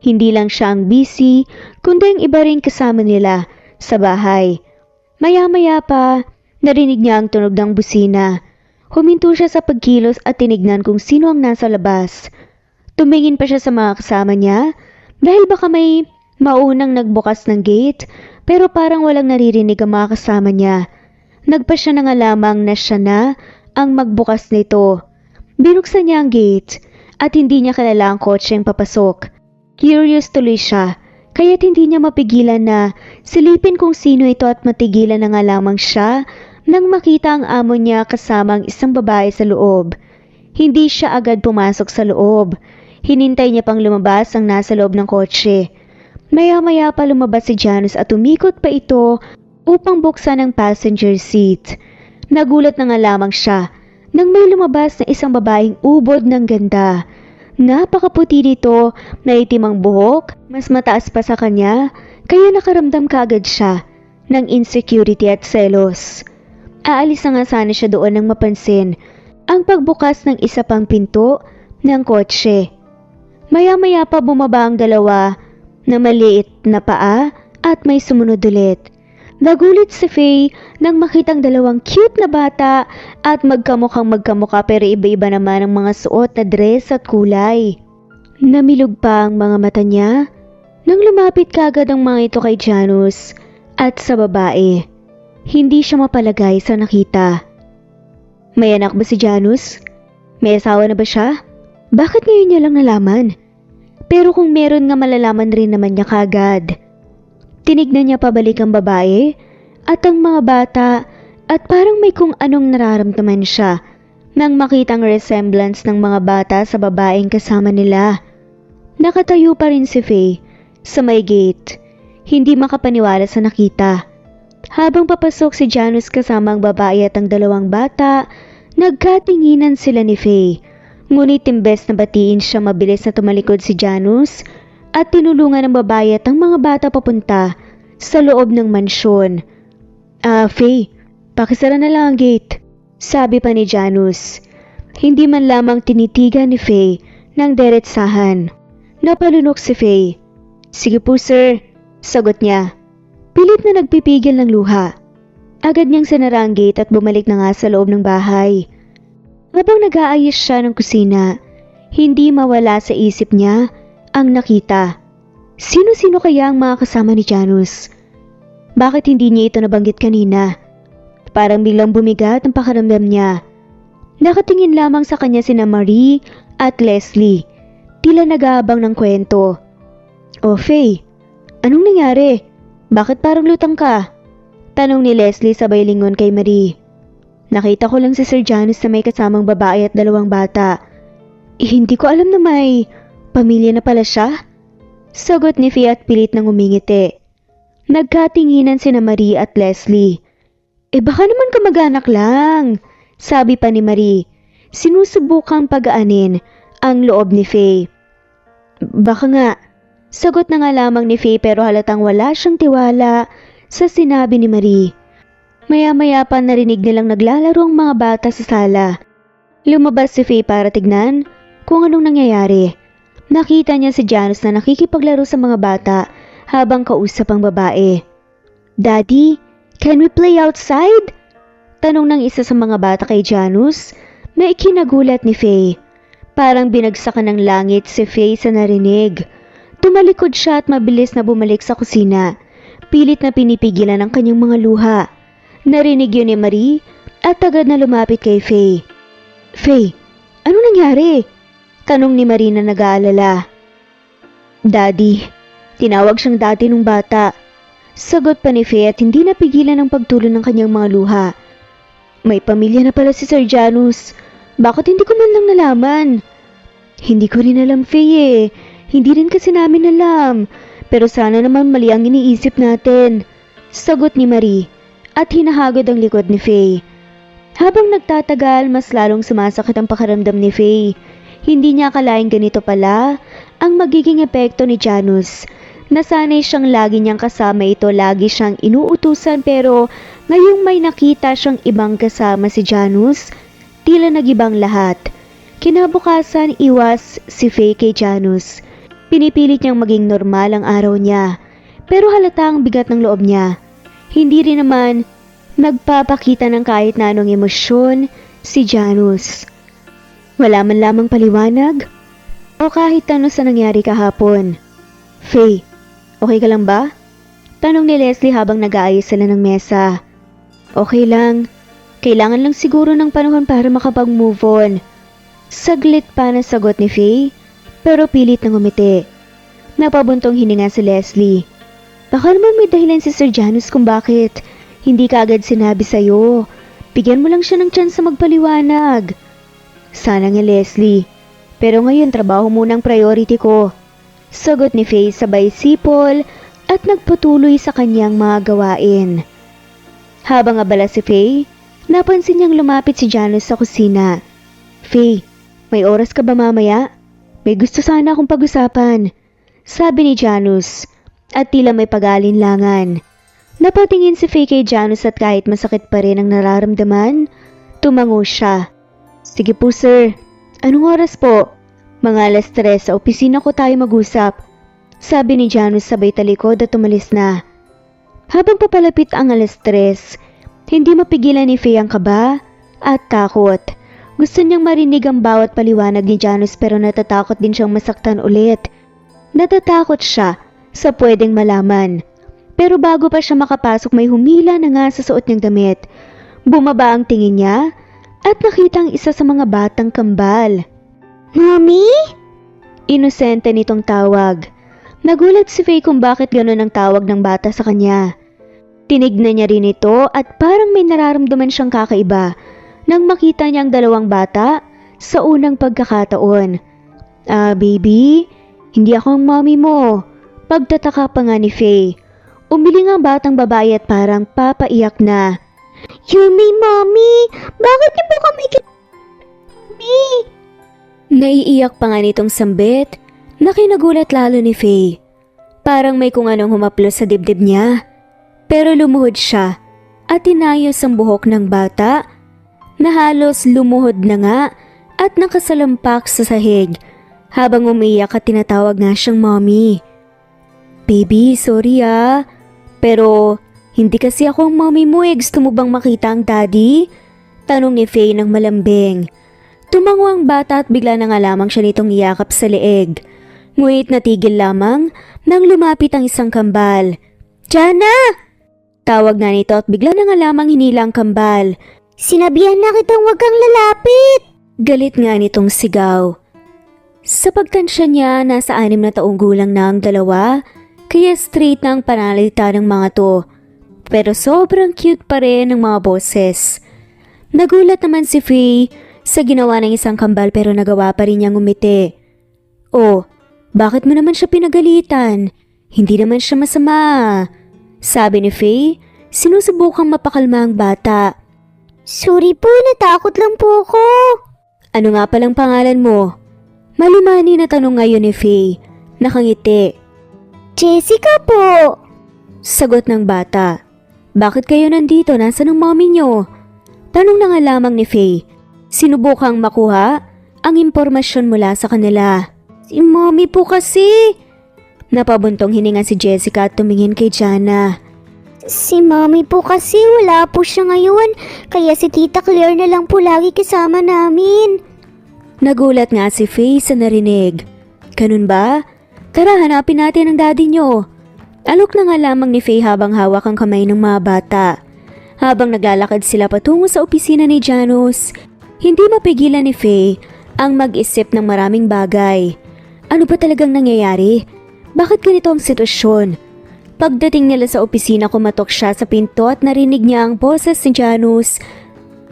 Hindi lang siya ang busy, kundi ang iba rin kasama nila sa bahay. Maya-maya pa, narinig niya ang tunog ng busina. Huminto siya sa pagkilos at tinignan kung sino ang nasa labas. Tumingin pa siya sa mga kasama niya dahil baka may maunang nagbukas ng gate pero parang walang naririnig ang mga kasama niya. Nagpa siya na nga lamang na siya na ang magbukas nito. Binuksan niya ang gate at hindi niya kilala ang kotse ang papasok. Curious tuloy siya kaya't hindi niya mapigilan na silipin kung sino ito at matigilan na nga lamang siya nang makita ang amo niya kasama ang isang babae sa loob. Hindi siya agad pumasok sa loob. Hinintay niya pang lumabas ang nasa loob ng kotse. Maya-maya pa lumabas si Janus at umikot pa ito upang buksan ang passenger seat. Nagulat na nga lamang siya nang may lumabas na isang babaeng ubod ng ganda. Napakaputi nito, na itim ang buhok, mas mataas pa sa kanya, kaya nakaramdam kaagad siya ng insecurity at selos. Aalis na nga sana siya doon nang mapansin ang pagbukas ng isa pang pinto ng kotse. Maya-maya pa bumaba ang dalawa na maliit na paa at may sumunod ulit. Nagulit si Faye nang makitang dalawang cute na bata at magkamukhang magkamukha pero iba-iba naman ang mga suot na dress at kulay. Namilog pa ang mga mata niya nang lumapit kagad ang mga ito kay Janus at sa babae. Hindi siya mapalagay sa nakita. May anak ba si Janus? May asawa na ba siya? Bakit ngayon niya lang nalaman? Pero kung meron nga malalaman rin naman niya kagad. Tinignan niya pabalik ang babae at ang mga bata at parang may kung anong nararamdaman siya nang makitang resemblance ng mga bata sa babaeng kasama nila. Nakatayo pa rin si Faye sa may gate, hindi makapaniwala sa nakita. Habang papasok si Janus kasama ang babae at ang dalawang bata, nagkatinginan sila ni Faye. Ngunit imbes na batiin siya, mabilis na tumalikod si Janus at tinulungan ng babae at ang mga bata papunta sa loob ng mansyon. Faye, pakisara na lang ang gate, sabi pa ni Janus. Hindi man lamang tinitigan ni Faye ng deretsahan. Napalunok si Faye. Sige po sir, sagot niya. Pilit na nagpipigil ng luha. Agad niyang sinara ang gate at bumalik na nga sa loob ng bahay. Habang nag-aayos siya ng kusina, hindi mawala sa isip niya ang nakita. Sino-sino kaya ang mga kasama ni Janus? Bakit hindi niya ito nabanggit kanina? Parang biglang bumigat ang pakiramdam niya. Nakatingin lamang sa kanya sina Marie at Leslie. Tila nag-aabang ng kwento. O Faye, anong nangyari? Bakit parang lutang ka? Tanong ni Leslie sabay lingon kay Marie. Nakita ko lang si Sir Janus na may kasamang babae at dalawang bata. Hindi ko alam na may pamilya na pala siya. Sagot ni Faye at pilit nang umingiti. Nagkatinginan sina Marie at Leslie. Baka naman kamag-anak lang, sabi pa ni Marie. Sinusubukang pagaanin ang loob ni Faye. Baka nga, sagot na nga lamang ni Faye pero halatang wala siyang tiwala sa sinabi ni Marie. Maya-maya pa narinig nilang naglalaro ang mga bata sa sala. Lumabas si Faye para tignan kung anong nangyayari. Nakita niya si Janus na nakikipaglaro sa mga bata habang kausap ang babae. Daddy, can we play outside? Tanong ng isa sa mga bata kay Janus na ikinagulat ni Faye. Parang binagsakan ng langit si Faye sa narinig. Tumalikod siya at mabilis na bumalik sa kusina. Pilit na pinipigilan ang kanyang mga luha. Narinig yun ni Marie at agad na lumapit kay Faye. Faye, anong nangyari? Tanong ni Marie na nag-aalala. Daddy, tinawag siyang dati nung bata. Sagot pa ni Faye at hindi napigilan ang pagtulo ng kanyang mga luha. May pamilya na pala si Sir Janus. Bakit hindi ko man lang nalaman? Hindi ko rin alam, Faye. Hindi rin kasi namin alam. Pero sana naman mali ang iniisip natin. Sagot ni Marie at hinahagod ang likod ni Faye. Habang nagtatagal, mas lalong sumasakit ang pakiramdam ni Faye. Hindi niya akalaing ganito pala ang magiging epekto ni Janus. Nasanay siyang lagi niyang kasama ito, lagi siyang inuutusan pero ngayong may nakita siyang ibang kasama si Janus, tila nagibang lahat. Kinabukasan, iwas si Faye kay Janus. Pinipilit niyang maging normal ang araw niya, pero halata ang bigat ng loob niya. Hindi rin naman nagpapakita ng kahit na anong emosyon si Janus. Wala man lamang paliwanag o kahit ano sa nangyari kahapon. Faye, okay ka lang ba? Tanong ni Leslie habang nag-aayos sila ng mesa. Okay lang. Kailangan lang siguro ng panahon para makapag-move on. Saglit pa na sagot ni Faye, pero pilit nang umiti. Napabuntong hininga si Leslie. Baka naman may dahilan si Sir Janus kung bakit hindi ka agad sinabi sa'yo. Bigyan mo lang siya ng chance sa magpaliwanag. Sana nga Leslie, pero ngayon trabaho munang priority ko. Sagot ni Faye sabay sipol at nagpatuloy sa kanyang mga gawain. Habang abala si Faye, napansin niyang lumapit si Janus sa kusina. Faye, may oras ka ba mamaya? May gusto sana akong pag-usapan, sabi ni Janus at tila may pag-alinlangan. Napatingin si Faye kay Janus at kahit masakit pa rin ang nararamdaman, tumango siya. Sige po sir, anong oras po? Mga 3:00 sa opisina ko tayo mag-usap, sabi ni Janus sabay talikod at tumalis na. Habang papalapit ang 3:00, hindi mapigilan ni Faye ang kaba at takot. Gusto niyang marinig ang bawat paliwanag ni Janus pero natatakot din siyang masaktan ulit. Natatakot siya sa pwedeng malaman. Pero bago pa siya makapasok may humila na nga sa suot niyang damit. Bumaba ang tingin niya at nakita ang isa sa mga batang kambal. Mommy? Inosente nitong tawag. Nagulat si Faye kung bakit gano'n ang tawag ng bata sa kanya. Tinignan niya rin ito at parang may nararamdaman siyang kakaiba nang makita niya ang dalawang bata sa unang pagkakataon. Baby, hindi ako ang mommy mo. Pagtataka pa nga ni Faye. Umiling ang batang babae at parang papaiyak na. You're my mommy! Bakit niyo po kami Mommy! Naiiyak pa nga nitong sambit na kinagulat lalo ni Faye. Parang may kung anong humaplos sa dibdib niya. Pero lumuhod siya at inayos ang buhok ng bata na halos lumuhod na nga at nakasalampak sa sahig habang umiyak at tinatawag nga siyang mommy. Baby, sorry ah. Pero hindi kasi ako ang mommy mo eh. Gusto mo bang makita ang daddy? Tanong ni Faye ng malambing. Tumango ang bata at bigla na nga lamang siya nitong niyakap sa leeg. Ngunit natigil lamang nang lumapit ang isang kambal. Jana! Tawag nga nito at bigla na nga lamang hinila ang kambal. Sinabihan na kitang huwag kang lalapit! Galit nga nitong sigaw. Sa pagtansya niya, nasa 6 na taong gulang na ang dalawa, kaya straight na ang panalita ng mga to. Pero sobrang cute pa rin ng mga boses. Nagulat naman si Faye sa ginawa ng isang kambal pero nagawa pa rin niyang umiti. Oh, bakit mo naman siya pinagalitan? Hindi naman siya masama. Sabi ni Faye, sinusubukang mapakalma ang bata. Sorry po, natakot lang po ako. Ano nga palang pangalan mo? Malumani na tanong ngayon ni Faye. Nakangiti. Jessica po. Sagot ng bata. Bakit kayo nandito? Nasaan ang mommy niyo? Tanong na nga lamang ni Faye. Sinubukang makuha ang impormasyon mula sa kanila. Si mommy po kasi. Napabuntong hininga si Jessica at tumingin kay Jana. Si mommy po kasi wala po siya ngayon. Kaya si Tita Claire na lang po lagi kasama namin. Nagulat nga si Faye sa narinig. Ganun ba? Tara, hanapin natin ang daddy niyo. Alok na nga lamang ni Faye habang hawak ang kamay ng mga bata. Habang naglalakad sila patungo sa opisina ni Janos, hindi mapigilan ni Faye ang mag-isip ng maraming bagay. Ano ba talagang nangyayari? Bakit ganito ang sitwasyon? Pagdating nila sa opisina, kumatok siya sa pinto at narinig niya ang boses ni Janos.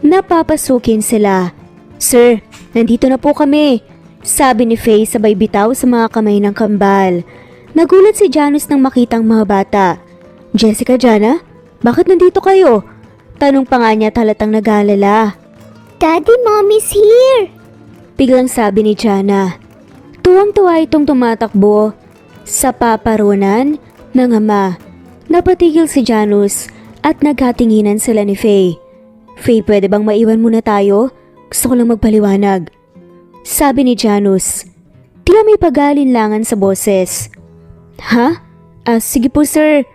Napapasukin sila. Sir, nandito na po kami. Sabi ni Faye sabay bitaw sa mga kamay ng kambal. Nagulat si Janos nang makita ang mga bata. Jessica, Jana, bakit nandito kayo? Tanong pa nga niya talatang nag-aalala. Daddy, Mommy's here. Biglang sabi ni Jana. Tuwang-tuwa itong tumatakbo sa paparunan ng ama. Napatigil si Janos at nagkatinginan sila ni Faye. Faye, pwede bang maiwan muna tayo? Gusto ko lang magpaliwanag. Sabi ni Janos. Tila may pag-aalinlangan sa boses. Ha? Sige po sir.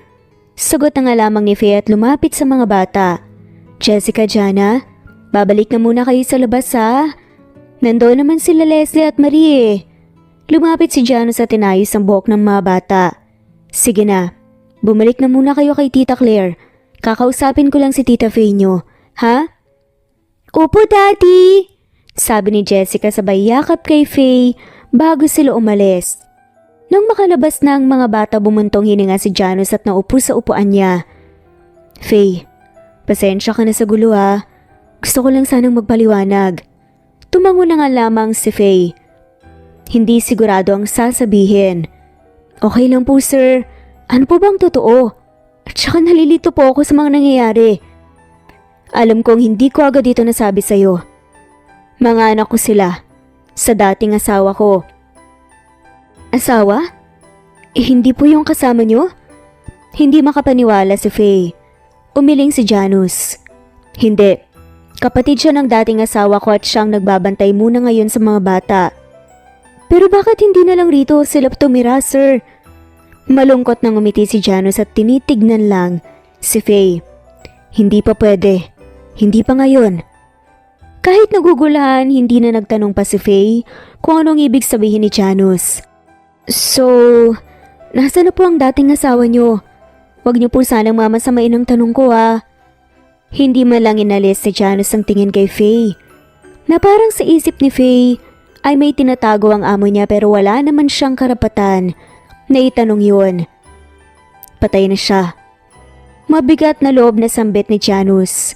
Sagot na nga lamang ni Faye at lumapit sa mga bata. Jessica, Jana, babalik na muna kayo sa labas ha. Nandoon naman sila Leslie at Marie eh. Lumapit si Janos at tinayos ang buhok ng mga bata. Sige na, bumalik na muna kayo kay Tita Claire. Kakausapin ko lang si Tita Faye nyo, ha? Opo, Daddy! Sabi ni Jessica sabay yakap kay Faye bago sila umalis. Nang makalabas na ang mga bata, bumuntong hininga si Janos at naupo sa upuan niya. Faye, pasensya ka na sa gulo ha. Gusto ko lang sanang magpaliwanag. Tumango na nga lamang si Faye. Hindi sigurado ang sasabihin. Okay lang po sir. Ano po bang totoo? At saka nalilito po ako sa mga nangyayari. Alam kong hindi ko agad dito nasabi sa'yo. Mga anak ko sila. Sa dating asawa ko. Asawa? Hindi po yung kasama nyo? Hindi makapaniwala si Faye. Umiling si Janos. Hindi. Kapatid siya ng dating asawa ko at siyang nagbabantay muna ngayon sa mga bata. Pero bakit hindi na lang rito sila tumira, sir? Malungkot nang umiti si Janos at tinitignan lang si Faye. Hindi pa pwede. Hindi pa ngayon. Kahit nagugulahan, hindi na nagtanong pa si Faye kung anong ibig sabihin ni Janos. So, nasa na po ang dating asawa niyo? Huwag niyo po sanang mamasamain ang tanong ko ha. Hindi man lang inalis si Janos ang tingin kay Faye. Na parang sa isip ni Faye ay may tinatago ang amo niya pero wala naman siyang karapatan na itanong yun. Patay na siya. Mabigat na loob na sambit ni Janos.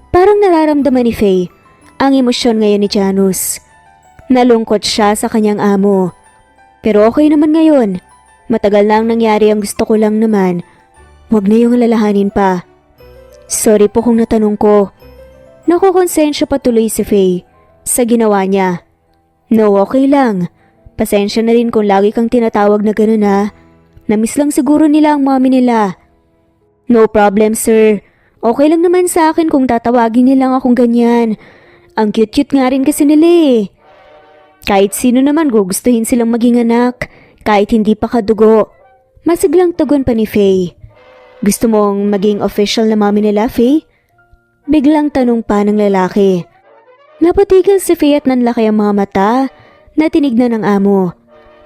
Parang nararamdaman ni Faye ang emosyon ngayon ni Janos. Nalungkot siya sa kanyang amo. Pero okay naman ngayon. Matagal na ang nangyari, ang gusto ko lang naman Huwag na yung lalahanin pa. Sorry po kung natanong ko. Nakukonsensya pa tuloy si Faye sa ginawa niya. No, okay lang. Pasensya na rin kung lagi kang tinatawag na gano'n ha. Namiss lang siguro nila ang mommy nila. No problem sir. Okay lang naman sa akin kung tatawagin nilang akong ganyan. Ang cute-cute nga rin kasi nila eh. Kahit sino naman gugustuhin silang maging anak, kahit hindi pa kadugo. Masiglang tugon pa ni Faye. Gusto mong maging official na mommy nila, Faye? Biglang tanong pa ng lalaki. Napatigil si Faye at nanlaki ang mga mata na tinignan ng amo.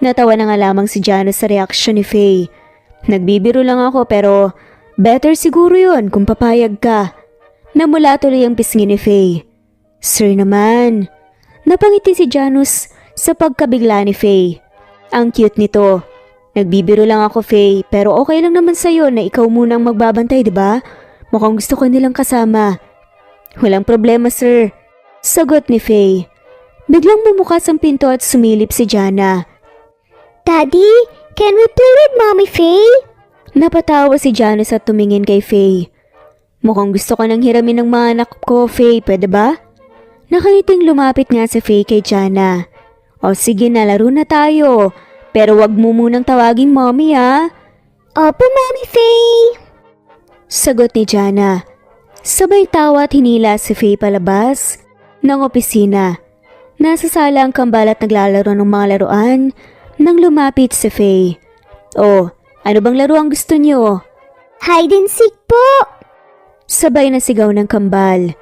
Natawa na nga lamang si Janus sa reaksyon ni Faye. Nagbibiro lang ako pero better siguro yon kung papayag ka. Namula tuloy ang pisngi ni Faye. Sir naman. Napangiti si Janus sa pagkabigla ni Faye. Ang cute nito. Nagbibiro lang ako Faye pero okay lang naman sa'yo na ikaw munang magbabantay diba? Mukhang gusto ko nilang kasama. Walang problema sir. Sagot ni Faye. Biglang bumukas ang pinto at sumilip si Jana. Daddy, can we play with Mommy Faye? Napatawa si Janus at tumingin kay Faye. Mukhang gusto ka nang hiramin ng mga anak ko, Faye, pwede ba? Nakangiting lumapit nga si Faye kay Jana. O sige na, laro na tayo. Pero wag mo munang tawaging mommy ha. Opo, Mommy Faye. Sagot ni Jana. Sabay tawa at hinila si Faye palabas ng opisina. Nasa sala ang kambal at naglalaro ng mga laruan nang lumapit si Faye. Oh, ano bang laro ang gusto niyo? Hide and seek po. Sabay na sigaw ng kambal.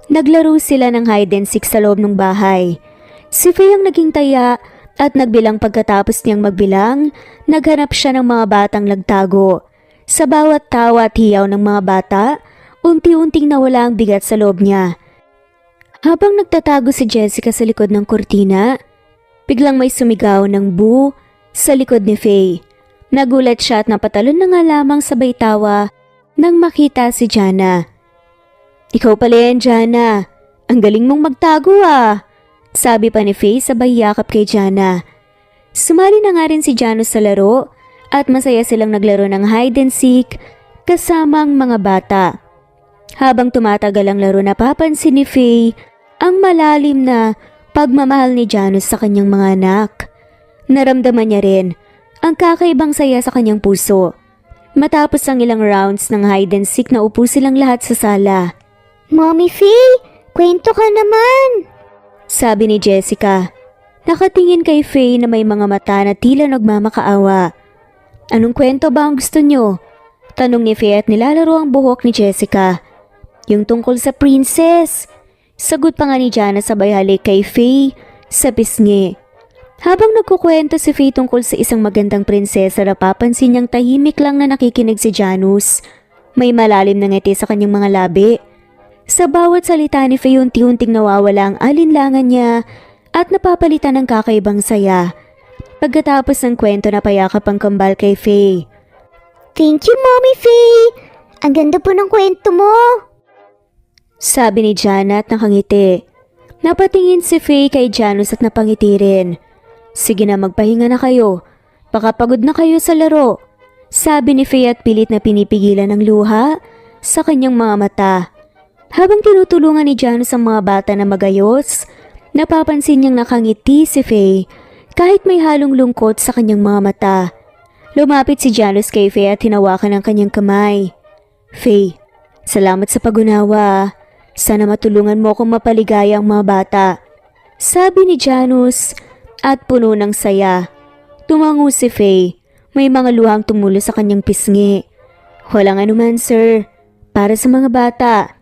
Naglaro sila ng hide and seek sa loob ng bahay. Si Faye ang naging taya at nagbilang pagkatapos niyang magbilang, naghanap siya ng mga batang nagtago. Sa bawat tawa at hiyaw ng mga bata, unti-unting nawala ang bigat sa loob niya. Habang nagtatago si Jessica sa likod ng kurtina, biglang may sumigaw ng boo sa likod ni Faye. Nagulat siya at napatalon na nga lamang sabay tawa nang makita si Jana. Ikaw pala yan, Jana. Ang galing mong magtago ah. Sabi pa ni Faye sabay yakap kay Jana. Sumali na nga rin si Janus sa laro at masaya silang naglaro ng hide and seek kasama ang mga bata. Habang tumatagal ang laro napapansin ni Faye ang malalim na pagmamahal ni Janus sa kanyang mga anak. Naramdaman niya rin ang kakaibang saya sa kanyang puso. Matapos ang ilang rounds ng hide and seek na upo silang lahat sa sala. Mommy Faye, kwento ka naman. Sabi ni Jessica. Nakatingin kay Faye na may mga mata na tila nagmamakaawa. Anong kwento ba ang gusto nyo? Tanong ni Faye at nilalaro ang buhok ni Jessica. Yung tungkol sa princess. Sagot pa nga ni Jana sabay halik kay Faye sa pisngi. Habang nagkukwento si Faye tungkol sa isang magandang prinsesa, napapansin niyang tahimik lang na nakikinig si Janus. May malalim na ngiti sa kanyang mga labi. Sa bawat salita ni Faye unti-unting nawawala ang alinlangan niya at napapalitan ng kakaibang saya. Pagkatapos ng kwento napayakap ang kambal kay Faye. Thank you, Mommy Faye. Ang ganda po ng kwento mo. Sabi ni Jana at nakangiti. Napatingin si Faye kay Janus at napangiti rin. Sige na, magpahinga na kayo. Baka pagod na kayo sa laro. Sabi ni Faye at pilit na pinipigilan ng luha sa kanyang mga mata. Habang tinutulungan ni Janus ang mga bata na magayos, napapansin niyang nakangiti si Faye kahit may halong lungkot sa kanyang mga mata. Lumapit si Janus kay Faye at hinawakan ang kanyang kamay. Faye, salamat sa pag-unawa. Sana matulungan mo akong mapaligaya ang mga bata. Sabi ni Janus at puno ng saya. Tumango si Faye. May mga luhang tumulo sa kanyang pisngi. Walang anuman sir. Para sa mga bata.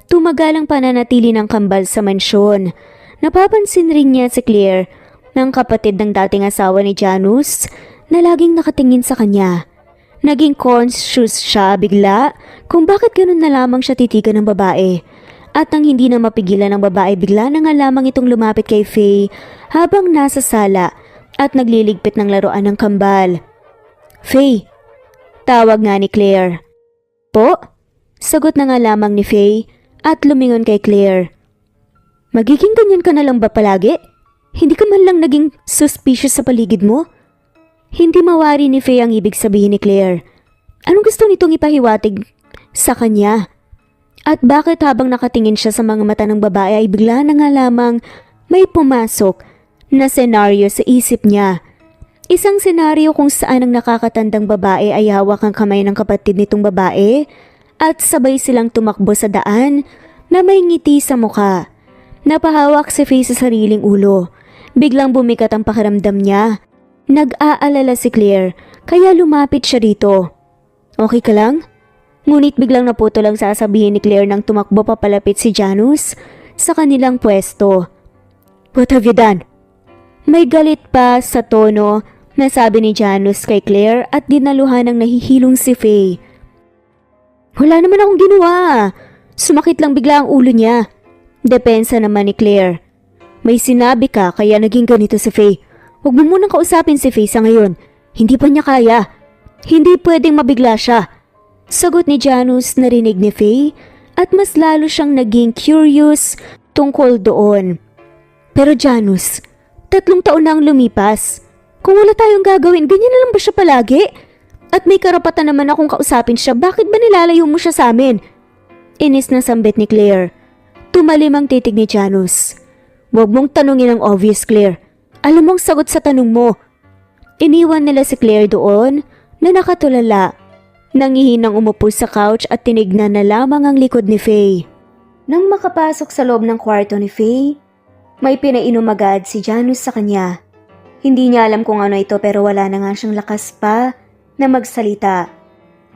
Tumagal ang pananatili ng kambal sa mansyon. Napapansin rin niya si Claire, ng kapatid ng dating asawa ni Janus, na laging nakatingin sa kanya. Naging conscious siya bigla kung bakit ganun na lamang siya titigan ng babae. At nang hindi na mapigilan ng babae, bigla na nga lamang itong lumapit kay Faye habang nasa sala at nagliligpit ng laruan ng kambal. Faye, tawag nga ni Claire. Po? Sagot na nga lamang ni Faye at lumingon kay Claire. Magiging ganyan ka na lang ba palagi? Hindi ka man lang naging suspicious sa paligid mo? Hindi mawari ni Faye ang ibig sabihin ni Claire. Anong gusto nitong ipahiwatig sa kanya? At bakit habang nakatingin siya sa mga mata ng babae ay bigla na nga lamang may pumasok na senaryo sa isip niya? Isang senaryo kung saan ang nakakatandang babae ay hawak ang kamay ng kapatid nitong babae at sabay silang tumakbo sa daan na may ngiti sa muka. Napahawak si Faye sa sariling ulo. Biglang bumigat ang pakiramdam niya. Nag-aalala si Claire kaya lumapit siya dito. Okay ka lang? Ngunit biglang naputo lang sasabihin ni Claire nang tumakbo papalapit si Janus sa kanilang pwesto. What have you done? May galit pa sa tono na sabi ni Janus kay Claire at dinaluhan ng nahihilong si Faye. Wala naman akong ginawa. Sumakit lang bigla ang ulo niya. Depensa naman ni Claire. May sinabi ka kaya naging ganito si Faye. Huwag mo munang kausapin si Faye sa ngayon. Hindi pa niya kaya. Hindi pwedeng mabigla siya. Sagot ni Janus narinig ni Faye at mas lalo siyang naging curious tungkol doon. Pero Janus, 3 taon na ang lumipas. Kung wala tayong gagawin, ganyan na lang ba siya palagi? At may karapatan naman akong kausapin siya, bakit ba nilalayo mo siya sa amin? Inis na sambit ni Claire. Tumalim ang titig ni Janus. Huwag mong tanungin ang obvious, Claire. Alam mong sagot sa tanong mo. Iniwan nila si Claire doon na nakatulala. Nangihinang umupo sa couch at tinignan na lamang ang likod ni Faye. Nang makapasok sa loob ng kwarto ni Faye, may pinainom agad si Janus sa kanya. Hindi niya alam kung ano ito pero wala na nga siyang lakas pa na magsalita.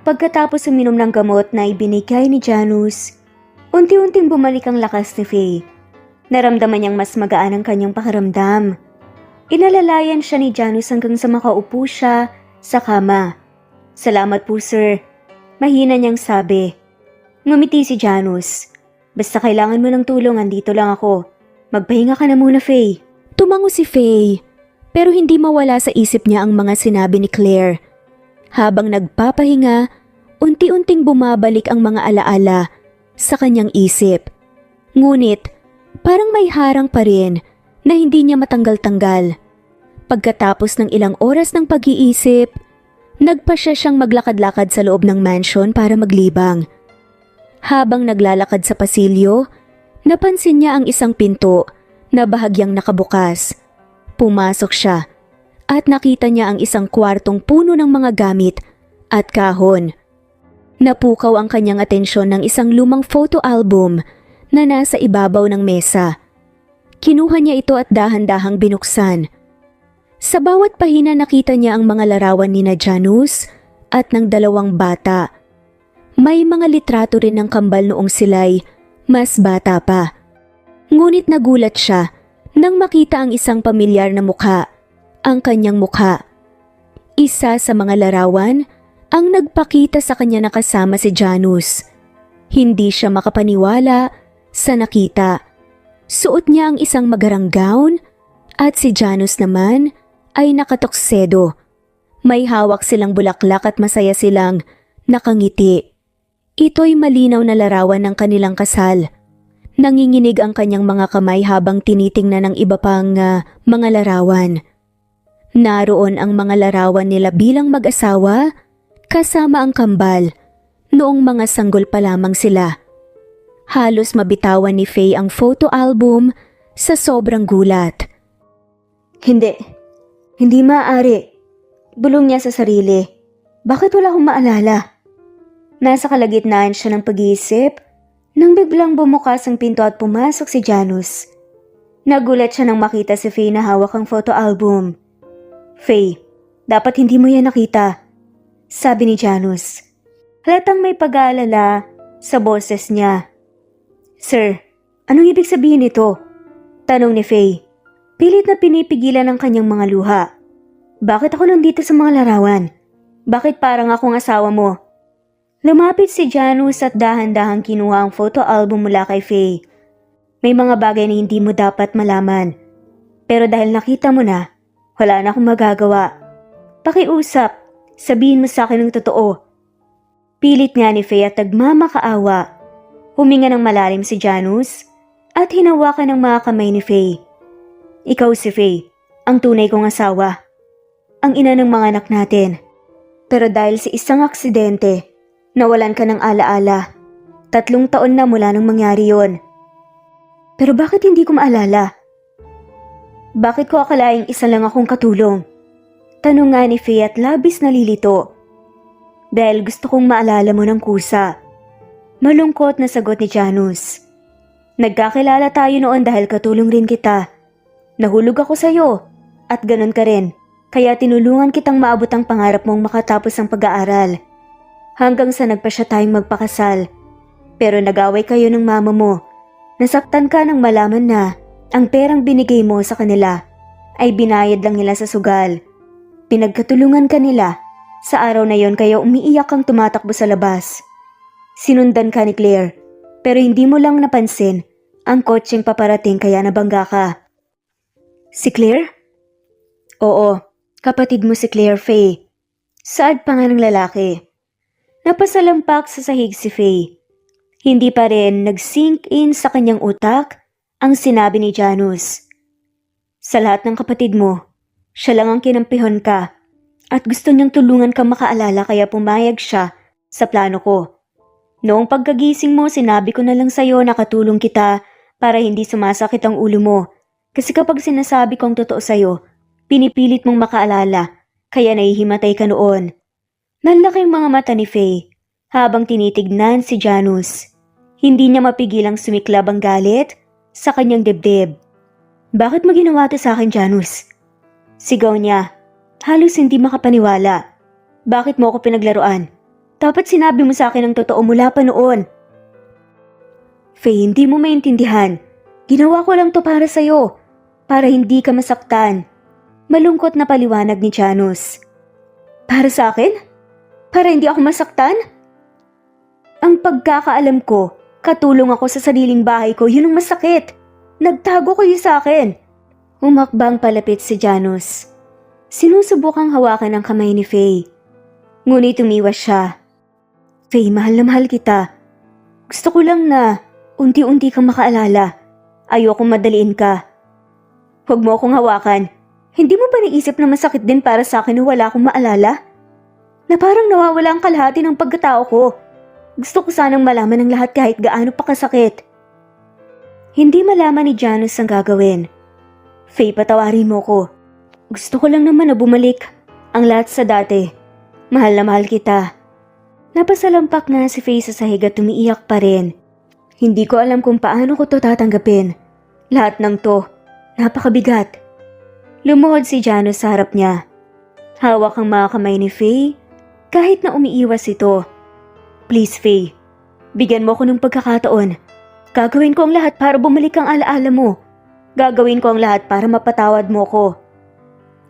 Pagkatapos uminom ng gamot na ibinigay ni Janus, unti-unting bumalik ang lakas ni Faye. Naramdaman niyang mas magaan ang kanyang pakiramdam. Inalalayan siya ni Janus hanggang sa makaupo siya sa kama. Salamat po sir, mahina niyang sabi. Ngumiti si Janus. Basta kailangan mo ng tulong, andito lang ako. Magpahinga ka na muna, Faye. Tumango si Faye, pero hindi mawala sa isip niya ang mga sinabi ni Claire. Habang nagpapahinga, unti-unting bumabalik ang mga alaala sa kanyang isip. Ngunit, parang may harang pa rin na hindi niya matanggal-tanggal. Pagkatapos ng ilang oras ng pag-iisip, nagpasya siyang maglakad-lakad sa loob ng mansion para maglibang. Habang naglalakad sa pasilyo, napansin niya ang isang pinto na bahagyang nakabukas. Pumasok siya at nakita niya ang isang kwartong puno ng mga gamit at kahon. Napukaw ang kanyang atensyon ng isang lumang photo album na nasa ibabaw ng mesa. Kinuha niya ito at dahan-dahang binuksan. Sa bawat pahina nakita niya ang mga larawan ni Janus at ng 2 bata. May mga litrato rin ng kambal noong sila'y mas bata pa. Ngunit nagulat siya nang makita ang isang pamilyar na mukha, ang kanyang mukha. Isa sa mga larawan ang nagpakita sa kanya na kasama si Janus. Hindi siya makapaniwala sa nakita. Suot niya ang isang magarang gown at si Janus naman ay nakatoksedo. May hawak silang bulaklak at masaya silang nakangiti. Ito'y malinaw na larawan ng kanilang kasal. Nanginginig ang kanyang mga kamay habang tinitingnan ng iba pang mga larawan. Naroon ang mga larawan nila bilang mag-asawa kasama ang kambal noong mga sanggol pa lamang sila. Halos mabitawan ni Faye ang photo album sa sobrang gulat. Hindi maaari. Bulong niya sa sarili. Bakit wala akong maalala? Nasa kalagitnaan siya ng pag-iisip nang biglang bumukas ang pinto at pumasok si Janus. Nagulat siya nang makita si Faye na hawak ang photo album. Faye, dapat hindi mo yan nakita, sabi ni Janus. Halatang may pag-aalala sa boses niya. Sir, anong ibig sabihin nito? Tanong ni Faye. Pilit na pinipigilan ang kanyang mga luha. Bakit ako nandito sa mga larawan? Bakit parang akong asawa mo? Lumapit si Janus at dahan-dahang kinuha ang photo album mula kay Faye. May mga bagay na hindi mo dapat malaman. Pero dahil nakita mo na, wala na akong magagawa. Pakiusap, sabihin mo sa akin ng totoo. Pilit nga ni Faye at nagmamakaawa. Huminga ng malalim si Janus at hinawakan ng mga kamay ni Faye. Ikaw si Faye, ang tunay kong asawa. Ang ina ng mga anak natin. Pero dahil sa isang aksidente, nawalan ka ng alaala. 3 taon na mula nang mangyari yon. Pero bakit hindi ko maalala? Bakit ko akalaing isa lang akong katulong? Tanong nga ni Faye at labis nalilito. Dahil gusto kong maalala mo ng kusa. Malungkot na sagot ni Janus. Nagkakilala tayo noon dahil katulong rin kita. Nahulog ako sa'yo at ganun ka rin. Kaya tinulungan kitang maabot ang pangarap mong makatapos ang pag-aaral. Hanggang sa nagpa siya tayong magpakasal. Pero nag-away kayo ng mama mo. Nasaktan ka nang malaman na ang perang binigay mo sa kanila ay binayad lang nila sa sugal. Pinagkatulungan ka nila. Sa araw na yon kaya umiiyak kang tumatakbo sa labas. Sinundan ka ni Claire, pero hindi mo lang napansin ang kotseng paparating kaya nabangga ka. Si Claire? Oo, kapatid mo si Claire, Faye. Saad pa nga ng lalaki. Napasalampak sa sahig si Faye. Hindi pa rin nag-sink in sa kanyang utak ang sinabi ni Janus. Sa lahat ng kapatid mo, siya lang ang kinampihon ka. At gusto niyang tulungan kang makaalala kaya pumayag siya sa plano ko. Noong pagkagising mo, sinabi ko na lang sa'yo na katulong kita para hindi sumasakit ang ulo mo. Kasi kapag sinasabi kong totoo sa'yo, pinipilit mong makaalala, kaya nahihimatay ka noon. Nanlaki ang mga mata ni Faye habang tinitignan si Janus. Hindi niya mapigilang sumiklab ang galit sa kanyang dibdib. Bakit mo ginawa ito sa akin, Janus? Sigaw niya. Halos hindi makapaniwala. Bakit mo ako pinaglaruan? Dapat sinabi mo sa akin ang totoo mula pa noon. Faye, hindi mo maintindihan. Ginawa ko lang to para sa'yo. Para hindi ka masaktan. Malungkot na paliwanag ni Janus. Para sa akin? Para hindi ako masaktan? Ang pagkakaalam ko, katulong ako sa sariling bahay ko, yun ang masakit. Nagtago kayo sa akin. Umakbang palapit si Janus. Sinusubukang hawakan ang kamay ni Faye. Ngunit umiwas siya. Faye, mahal na mahal kita. Gusto ko lang na unti-unti kang makaalala. Ayokong madaliin ka. Huwag mo akong hawakan. Hindi mo ba naisip na masakit din para sa akin na wala akong maalala? Na parang nawawala ang kalahati ng pagkatao ko. Gusto ko sanang malaman ng lahat kahit gaano pa kasakit. Hindi malaman ni Janus ang gagawin. Faye, patawarin mo ko. Gusto ko lang naman na bumalik ang lahat sa dati. Mahal na mahal kita. Napasalampak na si Faye sa sahig at umiiyak pa rin. Hindi ko alam kung paano ko to tatanggapin. Lahat ng to, napakabigat. Lumuhod si Janus sa harap niya. Hawak ang mga kamay ni Faye kahit na umiiwas ito. Please Faye, bigyan mo ko ng pagkakataon. Gagawin ko ang lahat para bumalik ang alaala mo. Gagawin ko ang lahat para mapatawad mo ko.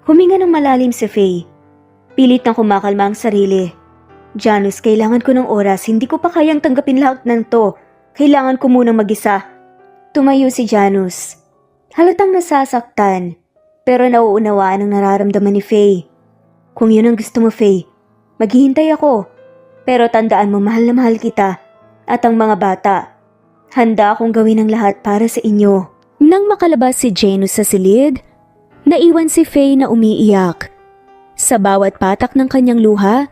Huminga ng malalim si Faye. Pilit na kumakalma ang sarili. Janus, kailangan ko ng oras. Hindi ko pa kayang tanggapin lahat ng to. Kailangan ko munang mag-isa. Tumayo si Janus. Halatang nasasaktan. Pero nauunawaan ang nararamdaman ni Faye. Kung yun ang gusto mo, Faye, maghihintay ako. Pero tandaan mo, mahal na mahal kita. At ang mga bata. Handa akong gawin ang lahat para sa inyo. Nang makalabas si Janus sa silid, naiwan si Faye na umiiyak. Sa bawat patak ng kanyang luha,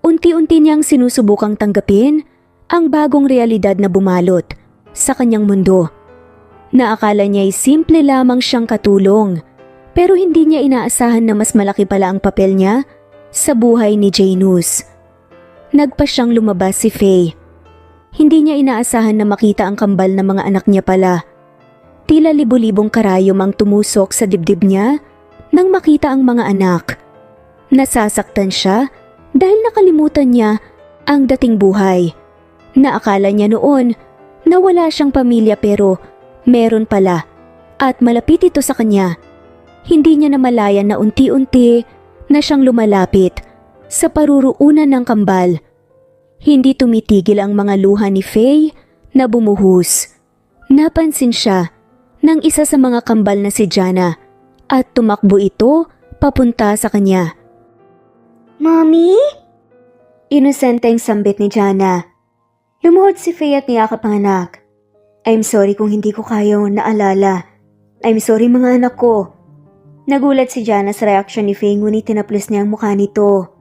unti-unti niyang sinusubukang tanggapin ang bagong realidad na bumalot sa kanyang mundo. Naakala niya ay simple lamang siyang katulong, pero hindi niya inaasahan na mas malaki pala ang papel niya sa buhay ni Janus. Nagpa siyang lumabas si Faye. Hindi niya inaasahan na makita ang kambal ng mga anak niya pala. Tila libo-libong karayom ang tumusok sa dibdib niya nang makita ang mga anak. Nasasaktan siya dahil nakalimutan niya ang dating buhay. Naakala niya noon na wala siyang pamilya pero meron pala at malapit ito sa kanya. Hindi niya namalayan na unti-unti na siyang lumalapit sa paruruunan ng kambal. Hindi tumitigil ang mga luha ni Faye na bumuhos. Napansin siya ng isa sa mga kambal na si Jana at tumakbo ito papunta sa kanya. Mommy? Inosenteng sambit ni Jana. Lumuhod si Faye at niyakap ang anak. I'm sorry kung hindi ko kayo naalala. I'm sorry mga anak ko. Nagulat si Jana sa reaksyon ni Faye ngunit tinaplos niya ang mukha nito.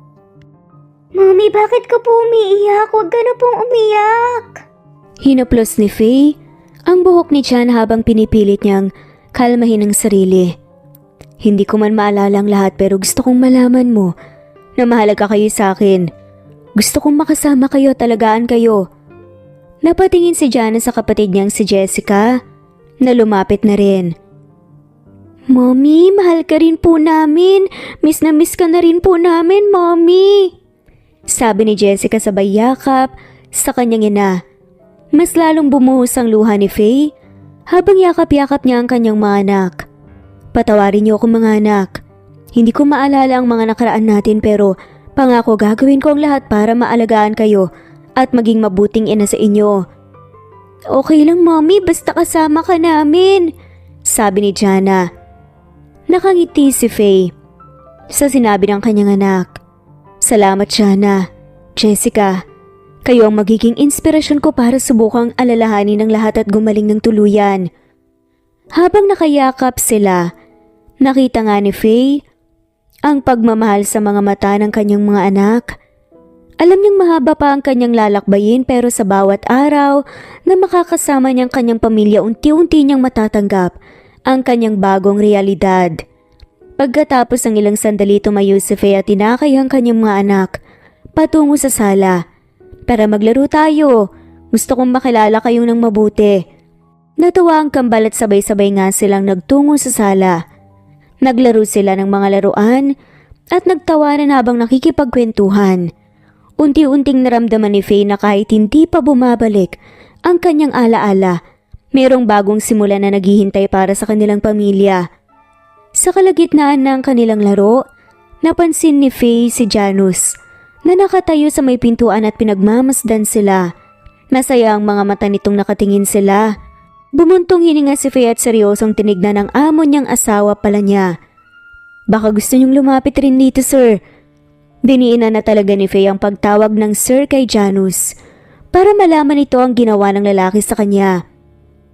Mami, bakit ka po umiiyak? Huwag ka na pong umiyak. Hinaplos ni Faye ang buhok ni Jan habang pinipilit niyang kalmahin ang sarili. Hindi ko man maalala ang lahat pero gusto kong malaman mo na mahalaga kayo sa akin. Gusto kong makasama kayo, talagaan kayo. Napatingin si Jana sa kapatid niyang si Jessica na lumapit na rin. Mommy, mahal ka rin po namin. Miss na miss ka na rin po namin, Mommy. Sabi ni Jessica sabay yakap sa kanyang ina. Mas lalong bumuhos ang luha ni Faye habang yakap-yakap niya ang kanyang mga anak. Patawarin niyo ako mga anak. Hindi ko maalala ang mga nakaraan natin pero pangako gagawin ko ang lahat para maalagaan kayo at maging mabuting ina sa inyo. Okay lang Mommy, basta kasama ka namin, sabi ni Jana. Nakangiti si Faye sa sinabi ng kanyang anak. Salamat Jana. Jessica, kayo ang magiging inspirasyon ko para subukang alalahanin ang lahat at gumaling ng tuluyan. Habang nakayakap sila, nakita nga ni Faye ang pagmamahal sa mga mata ng kanyang mga anak. Alam niyang mahaba pa ang kanyang lalakbayin pero sa bawat araw na makakasama niyang kanyang pamilya unti-unti niyang matatanggap ang kanyang bagong realidad. Pagkatapos ng ilang sandali tumayo si Faye at tinakay ang kanyang mga anak patungo sa sala. Tara maglaro tayo. Gusto kong makilala kayo ng mabuti. Natuwa ang kambal at sabay-sabay nga silang nagtungo sa sala. Naglaro sila ng mga laruan at nagtawanan habang nakikipagkwentuhan. Unti-unting naramdaman ni Faye na kahit hindi pa bumabalik ang kanyang alaala, mayroong bagong simula na naghihintay para sa kanilang pamilya. Sa kalagitnaan ng kanilang laro, napansin ni Faye si Janus na nakatayo sa may pintuan at pinagmamasdan sila. Masaya ang mga mata nitong nakatingin sila. Bumuntong hininga si Faye at seryosong tinignan ang amo niyang asawa pala niya. Baka gusto niyong lumapit rin dito, sir. Diniinan na talaga ni Faye ang pagtawag ng sir kay Janus para malaman ito ang ginawa ng lalaki sa kanya.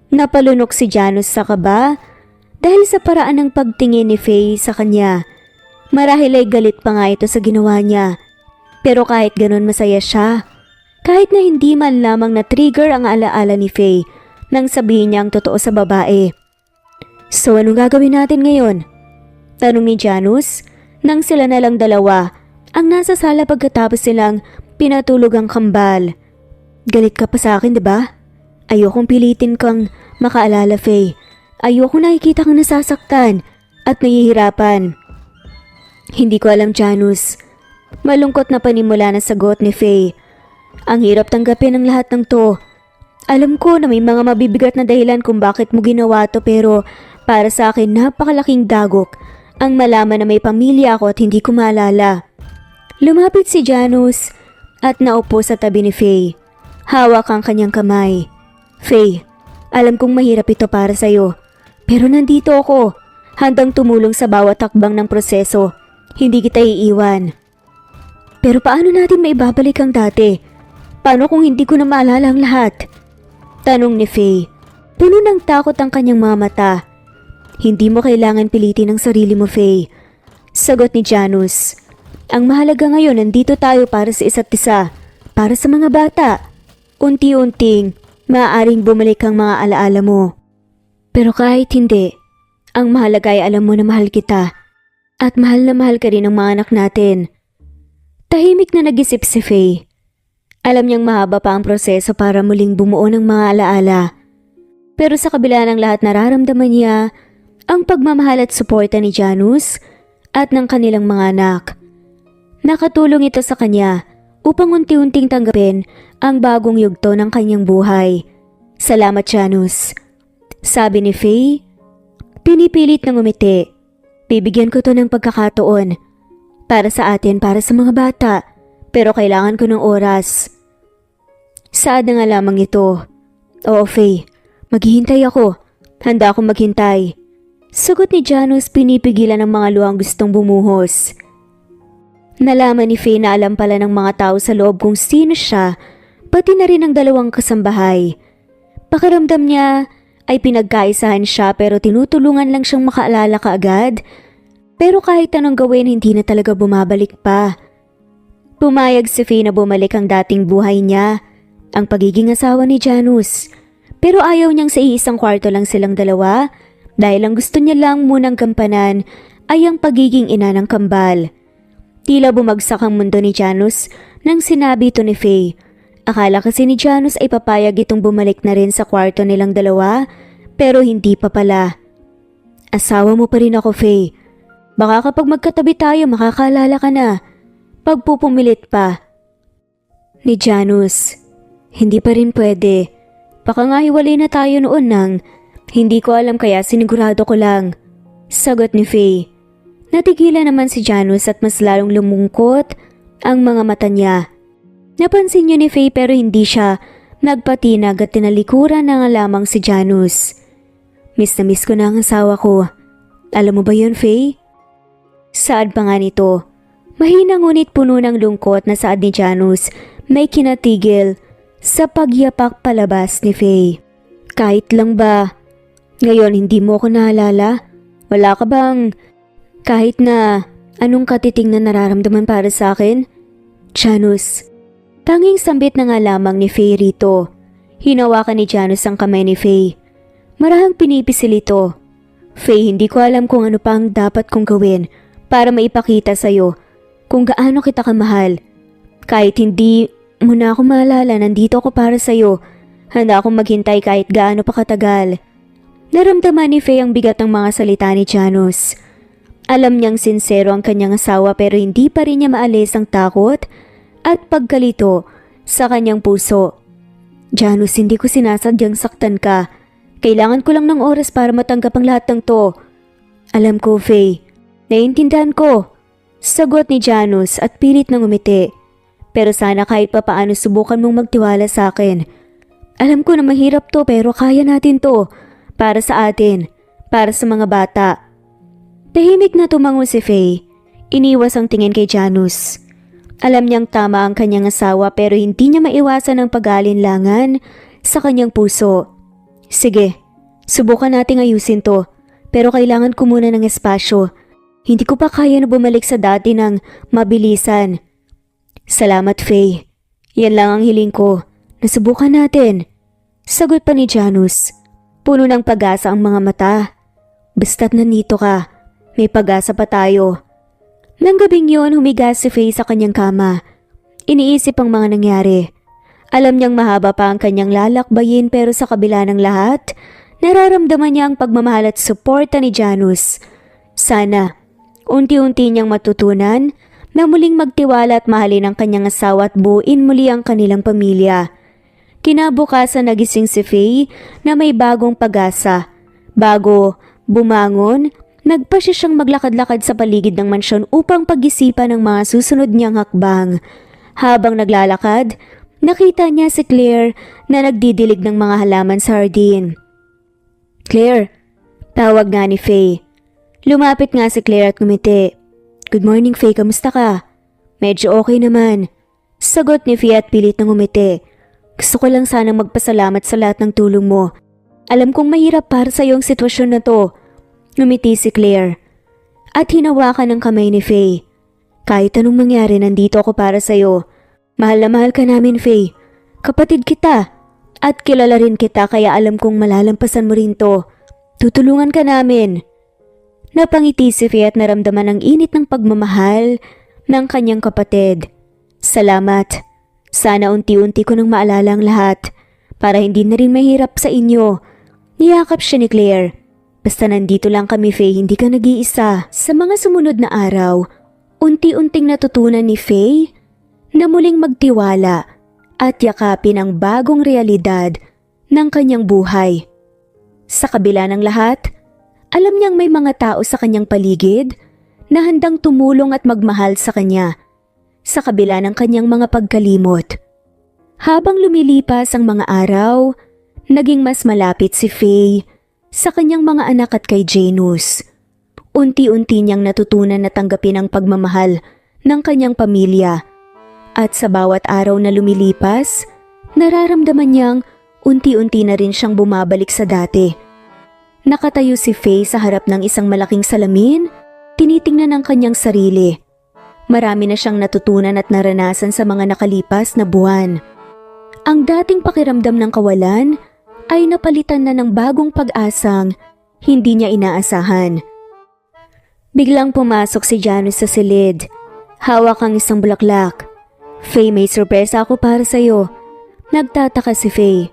Napalunok si Janus sa kaba dahil sa paraan ng pagtingin ni Faye sa kanya. Marahil ay galit pa nga ito sa ginawa niya. Pero kahit ganun masaya siya. Kahit na hindi man lamang na-trigger ang alaala ni Faye nang sabihin niya ang totoo sa babae. So anong gagawin natin ngayon? Tanong ni Janus nang sila na lang dalawa ang nasa sala pagkatapos silang pinatulog ang kambal. Galit ka pa sa akin, diba? Ayokong pilitin kang makaalala, Faye. Ayokong nakikita kang nasasaktan at nahihirapan. Hindi ko alam, Janus. Malungkot na panimula na sagot ni Faye. Ang hirap tanggapin ang lahat ng to. Alam ko na may mga mabibigat na dahilan kung bakit mo ginawa to pero para sa akin napakalaking dagok ang malaman na may pamilya ako at hindi ko maalala. Lumapit si Janus at naupo sa tabi ni Faye. Hawak ang kanyang kamay. Faye, alam kong mahirap ito para sa'yo. Pero nandito ako, handang tumulong sa bawat takbang ng proseso. Hindi kita iiwan. Pero paano natin maibabalik ang dati? Paano kung hindi ko na maalala ang lahat? Tanong ni Faye. Puno ng takot ang kanyang mga mata. Hindi mo kailangan pilitin ang sarili mo, Faye. Sagot ni Janus. Ang mahalaga ngayon, nandito tayo para sa isa't isa. Para sa mga bata. Unti-unting, maaaring bumalik ang mga alaala mo. Pero kahit hindi, ang mahalaga ay alam mo na mahal kita. At mahal na mahal ka rin ng mga anak natin. Tahimik na nag-isip si Faye. Alam niyang mahaba pa ang proseso para muling bumuo ng mga alaala. Pero sa kabila ng lahat nararamdaman niya ang pagmamahal at suporta ni Janus at ng kanilang mga anak. Nakatulong ito sa kanya upang unti-unting tanggapin ang bagong yugto ng kanyang buhay. Salamat, Janus. Sabi ni Faye. Pinipilit ng umiti. Bibigyan ko to ng pagkakataon. Para sa atin, para sa mga bata. Pero kailangan ko ng oras. Saad na nga lamang ito. Oo, Faye. Maghihintay ako. Handa akong maghintay. Sagot ni Janus, pinipigilan ng mga luhang gustong bumuhos. Nalaman ni Faye na alam pala ng mga tao sa loob kung sino siya, pati na rin ang dalawang kasambahay. Pakiramdam niya ay pinagkaisahan siya pero tinutulungan lang siyang makaalala kaagad. Pero kahit anong gawin, hindi na talaga bumabalik pa. Pumayag si Faye na bumalik ang dating buhay niya, ang pagiging asawa ni Janus. Pero ayaw niyang sa iisang kwarto lang silang dalawa dahil ang gusto niya lang munang gampanan ay ang pagiging ina ng kambal. Tila bumagsak ang mundo ni Janus nang sinabi ito ni Faye. Akala kasi ni Janus ay papayag itong bumalik na rin sa kwarto nilang dalawa, pero hindi pa pala. Asawa mo pa rin ako, Faye. Baka kapag magkatabi tayo makakalala ka na. Pagpupumilit pa. Ni Janus, hindi pa rin pwede. Baka nga hiwalay na tayo noon nang hindi ko alam kaya sinigurado ko lang. Sagot ni Faye. Natigilan naman si Janus at mas lalong lumungkot ang mga mata niya. Napansin niyo ni Faye pero hindi siya nagpatinag at tinalikuran na nga lamang si Janus. Miss na miss ko na ang asawa ko. Alam mo ba yun, Faye? Saad pa nga nito. Mahina ngunit puno ng lungkot na saad ni Janus may kinatigil sa pagyapak palabas ni Faye. Kahit lang ba, ngayon hindi mo ko naalala? Wala ka bang kahit na anong katiting na nararamdaman para sa akin? Janus, tanging sambit na nga lamang ni Faye rito. Hinawakan ni Janus ang kamay ni Faye. Marahang pinipisil ito. Faye, hindi ko alam kung ano pa ang dapat kong gawin para maipakita sa'yo kung gaano kita kamahal. Kahit hindi mo na ako maalala, nandito ako para sa'yo. Handa akong maghintay kahit gaano pa katagal. Naramdaman ni Faye ang bigat ng mga salita ni Janus. Alam niyang sincero ang kanyang asawa pero hindi pa rin niya maalis ang takot at pagkalito sa kanyang puso. Janus, hindi ko sinasadyang saktan ka. Kailangan ko lang ng oras para matanggap ang lahat ng to. Alam ko, Faye. Naiintindihan ko. Sagot ni Janus at pilit na ngumiti. Pero sana kahit papaano subukan mong magtiwala sa akin. Alam ko na mahirap to pero kaya natin to. Para sa atin. Para sa mga bata. Tahimik na tumango si Faye. Iniwas ang tingin kay Janus. Alam niyang tama ang kanyang asawa pero hindi niya maiwasan ang pag-aalinlangan sa kanyang puso. Sige, subukan nating ayusin to. Pero kailangan ko muna ng espasyo. Hindi ko pa kaya na bumalik sa dati ng mabilisan. Salamat, Faye. Yan lang ang hiling ko. Nasubukan natin. Sagot pa ni Janus. Puno ng pag-asa ang mga mata. Basta't nandito ka, may pag-asa pa tayo. Nang gabing yun, humiga si Faye sa kanyang kama. Iniisip ang mga nangyari. Alam niyang mahaba pa ang kanyang lalakbayin pero sa kabila ng lahat, nararamdaman niya ang pagmamahal at suporta ni Janus. Sana, unti-unti niyang matutunan na muling magtiwala at mahalin ang kanyang asawa at buuin muli ang kanilang pamilya. Kinabukasan nagising si Faye na may bagong pag-asa. Bago bumangon, nagpasya siyang maglakad-lakad sa paligid ng mansyon upang pag-isipan ang mga susunod niyang hakbang. Habang naglalakad, nakita niya si Claire na nagdidilig ng mga halaman sa hardin. Claire, tawag nga ni Faye. Lumapit nga si Claire at ngumiti. Good morning, Faye, kamusta ka? Medyo okay naman. Sagot ni Faye at pilit na ngumiti. Gusto ko lang sanang magpasalamat sa lahat ng tulong mo. Alam kong mahirap para sa iyong sitwasyon na to. Ngumiti si Claire. At hinawakan ang kamay ni Faye. Kahit anong mangyari, nandito ako para sa iyo. Mahal na mahal ka namin, Faye. Kapatid kita. At kilala rin kita kaya alam kong malalampasan mo rin to. Tutulungan ka namin. Napangiti si Faye at naramdaman ang init ng pagmamahal ng kanyang kapatid. Salamat. Sana unti-unti ko nang maalala ang lahat para hindi na rin mahirap sa inyo. Niyakap siya ni Claire. Basta nandito lang kami, Faye, hindi ka nag-iisa. Sa mga sumunod na araw, unti-unting natutunan ni Faye na muling magtiwala at yakapin ang bagong realidad ng kanyang buhay. Sa kabila ng lahat, alam niyang may mga tao sa kanyang paligid na handang tumulong at magmahal sa kanya sa kabila ng kanyang mga pagkalimot. Habang lumilipas ang mga araw, naging mas malapit si Faye sa kanyang mga anak at kay Janus. Unti-unti niyang natutunan na tanggapin ang pagmamahal ng kanyang pamilya. At sa bawat araw na lumilipas, nararamdaman niyang unti-unti na rin siyang bumabalik sa dati. Nakatayo si Faye sa harap ng isang malaking salamin, tinitingnan ang kanyang sarili. Marami na siyang natutunan at naranasan sa mga nakalipas na buwan. Ang dating pakiramdam ng kawalan ay napalitan na ng bagong pag-asang hindi niya inaasahan. Biglang pumasok si Janus sa silid. Hawak ang isang bulaklak. "Faye, may sorpresa ako para sa'yo." Nagtataka si Faye.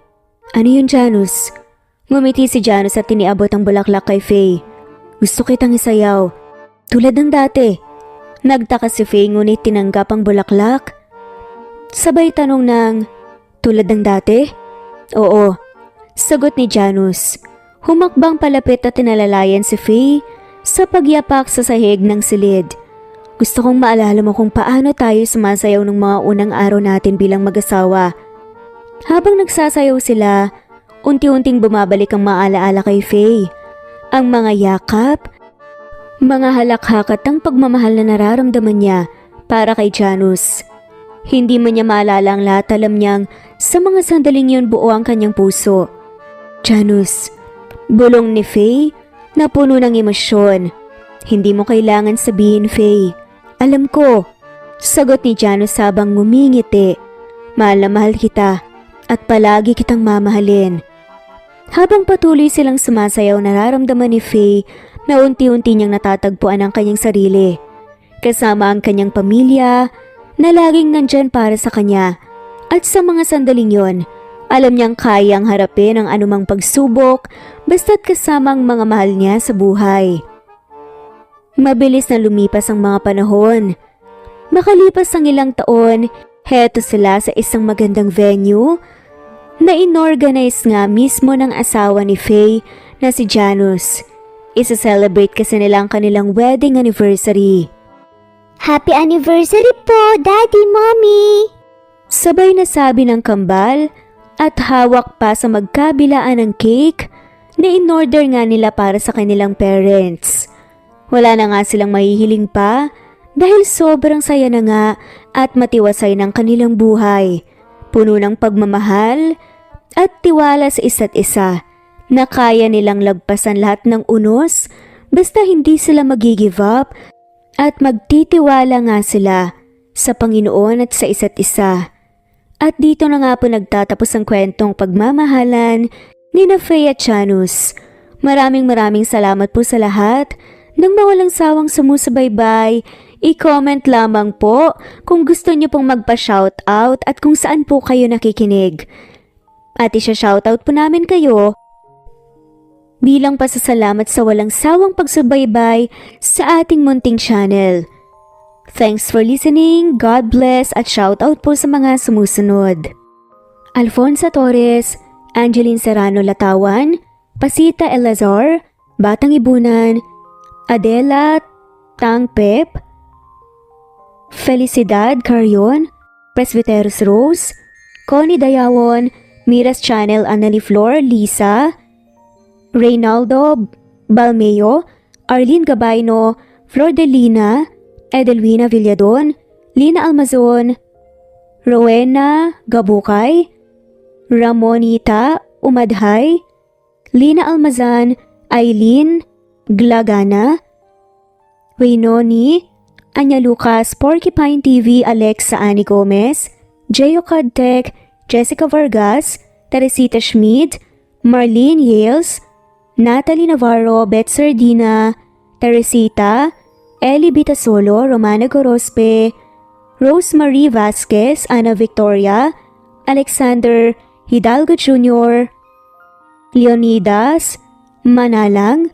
"Ano yun, Janus?" Ngumiti si Janus at tiniabot ang bulaklak kay Faye. "Gusto kitang isayaw. Tulad ng dati." Nagtaka si Faye ngunit tinanggap ang bulaklak. Sabay tanong ng, "Tulad ng dati?" "Oo," sagot ni Janus. Humakbang palapit at tinalalayan si Faye sa pagyapak sa sahig ng silid. "Gusto kong maalala mo kung paano tayo sumasayaw ng mga unang araw natin bilang mag-asawa." Habang nagsasayaw sila, unti-unting bumabalik ang maalaala kay Faye. Ang mga yakap, mga halakhak at ang pagmamahal na nararamdaman niya para kay Janus. Hindi man niya maalala ang lahat, alam niyang sa mga sandaling yun buo ang kanyang puso. "Janus," bulong ni Faye na puno ng emosyon. "Hindi mo kailangan sabihin, Faye. Alam ko," sagot ni Janus habang ngumingiti. "Mahal na mahal kita at palagi kitang mamahalin." Habang patuloy silang sumasayaw, nararamdaman ni Faye na unti-unti niyang natatagpuan ang kanyang sarili. Kasama ang kanyang pamilya na laging nandyan para sa kanya. At sa mga sandaling yon, alam niyang kayang harapin ang anumang pagsubok basta't kasama ang mga mahal niya sa buhay. Mabilis na lumipas ang mga panahon. Makalipas ang ilang taon, heto sila sa isang magandang venue na inorganize nga mismo ng asawa ni Faye na si Janus. Isa-celebrate kasi nila ang kanilang wedding anniversary. Happy anniversary po, Daddy, Mommy! Sabay na sabi ng kambal at hawak pa sa magkabilaan ng cake na in-order nga nila para sa kanilang parents. Wala na nga silang mahihiling pa dahil sobrang saya na nga at matiwasay ng kanilang buhay. Puno ng pagmamahal at tiwala sa isa't isa na kaya nilang lagpasan lahat ng unos basta hindi sila mag-give up at magtitiwala nga sila sa Panginoon at sa isa't isa. At dito na nga po nagtatapos ang kwentong pagmamahalan ni Faye at Janus. Maraming salamat po sa lahat ng mawalang sawang sumusubaybay. I-comment lamang po kung gusto niyo pong magpa-shoutout at kung saan po kayo nakikinig. At isya-shoutout po namin kayo bilang pasasalamat sa walang sawang pagsubaybay sa ating munting channel. Thanks for listening, God bless at shoutout po sa mga sumusunod. Alfonso Torres, Angeline Serrano Latawan, Pasita Elazar, Batang Ibunan, Adela Tangpep, Felicidad Carion, Presbyteros Rose, Connie Dayawon, Miras Channel Annali Flor, Lisa, Reynaldo Balmeo, Arlene Gabayno, Flor de Lina, Edelwina Villadon, Lina Almazon, Rowena Gabukay, Ramonita Umadhay, Lina Almazan, Aileen Glagana, Waynoni, Anya Lucas, Porcupine TV, Alexa Ani Gomez, Jeyo Cadtec, Jessica Vargas, Teresita Schmid, Marlene Yales, Natalie Navarro, Beth Sardina, Teresita, Eli Bitasolo, Romana Gorospe, Rosemary Vasquez, Ana Victoria, Alexander Hidalgo Jr., Leonidas Manalang,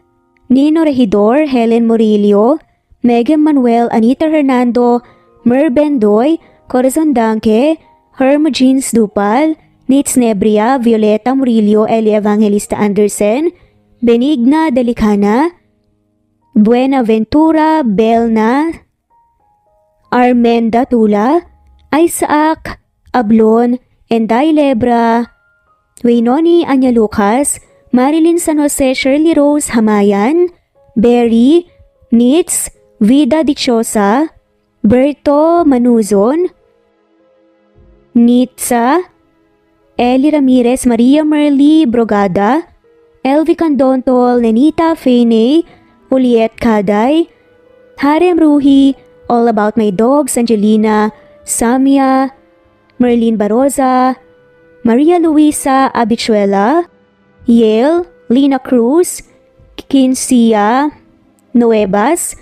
Nino Regidor, Helen Murillo, Megan Manuel, Anita Hernando, Mer Bendoy, Corazon Danke, Hermo Jeans Dupal, Nitz Nebria, Violeta Murillo, Eli Evangelista Anderson, Benigna Delicana, Buenaventura Belna, Armenda Tula, Isaac Ablon, Enday Lebra, Waynoni Anya Lucas, Marilyn San Jose, Shirley Rose Hamayan, Berry, Nitz, Vida Dichosa, Berto Manuzon, Nitza, Eli Ramirez, Maria Merly Brogada, Elvi Candontol, Nenita Fene, Juliet Kaday, Harem Ruhi, All About My Dogs, Angelina Samia, Merlin Baroza, Maria Luisa Abichuela, Yale, Lina Cruz, Kincia Nuevas,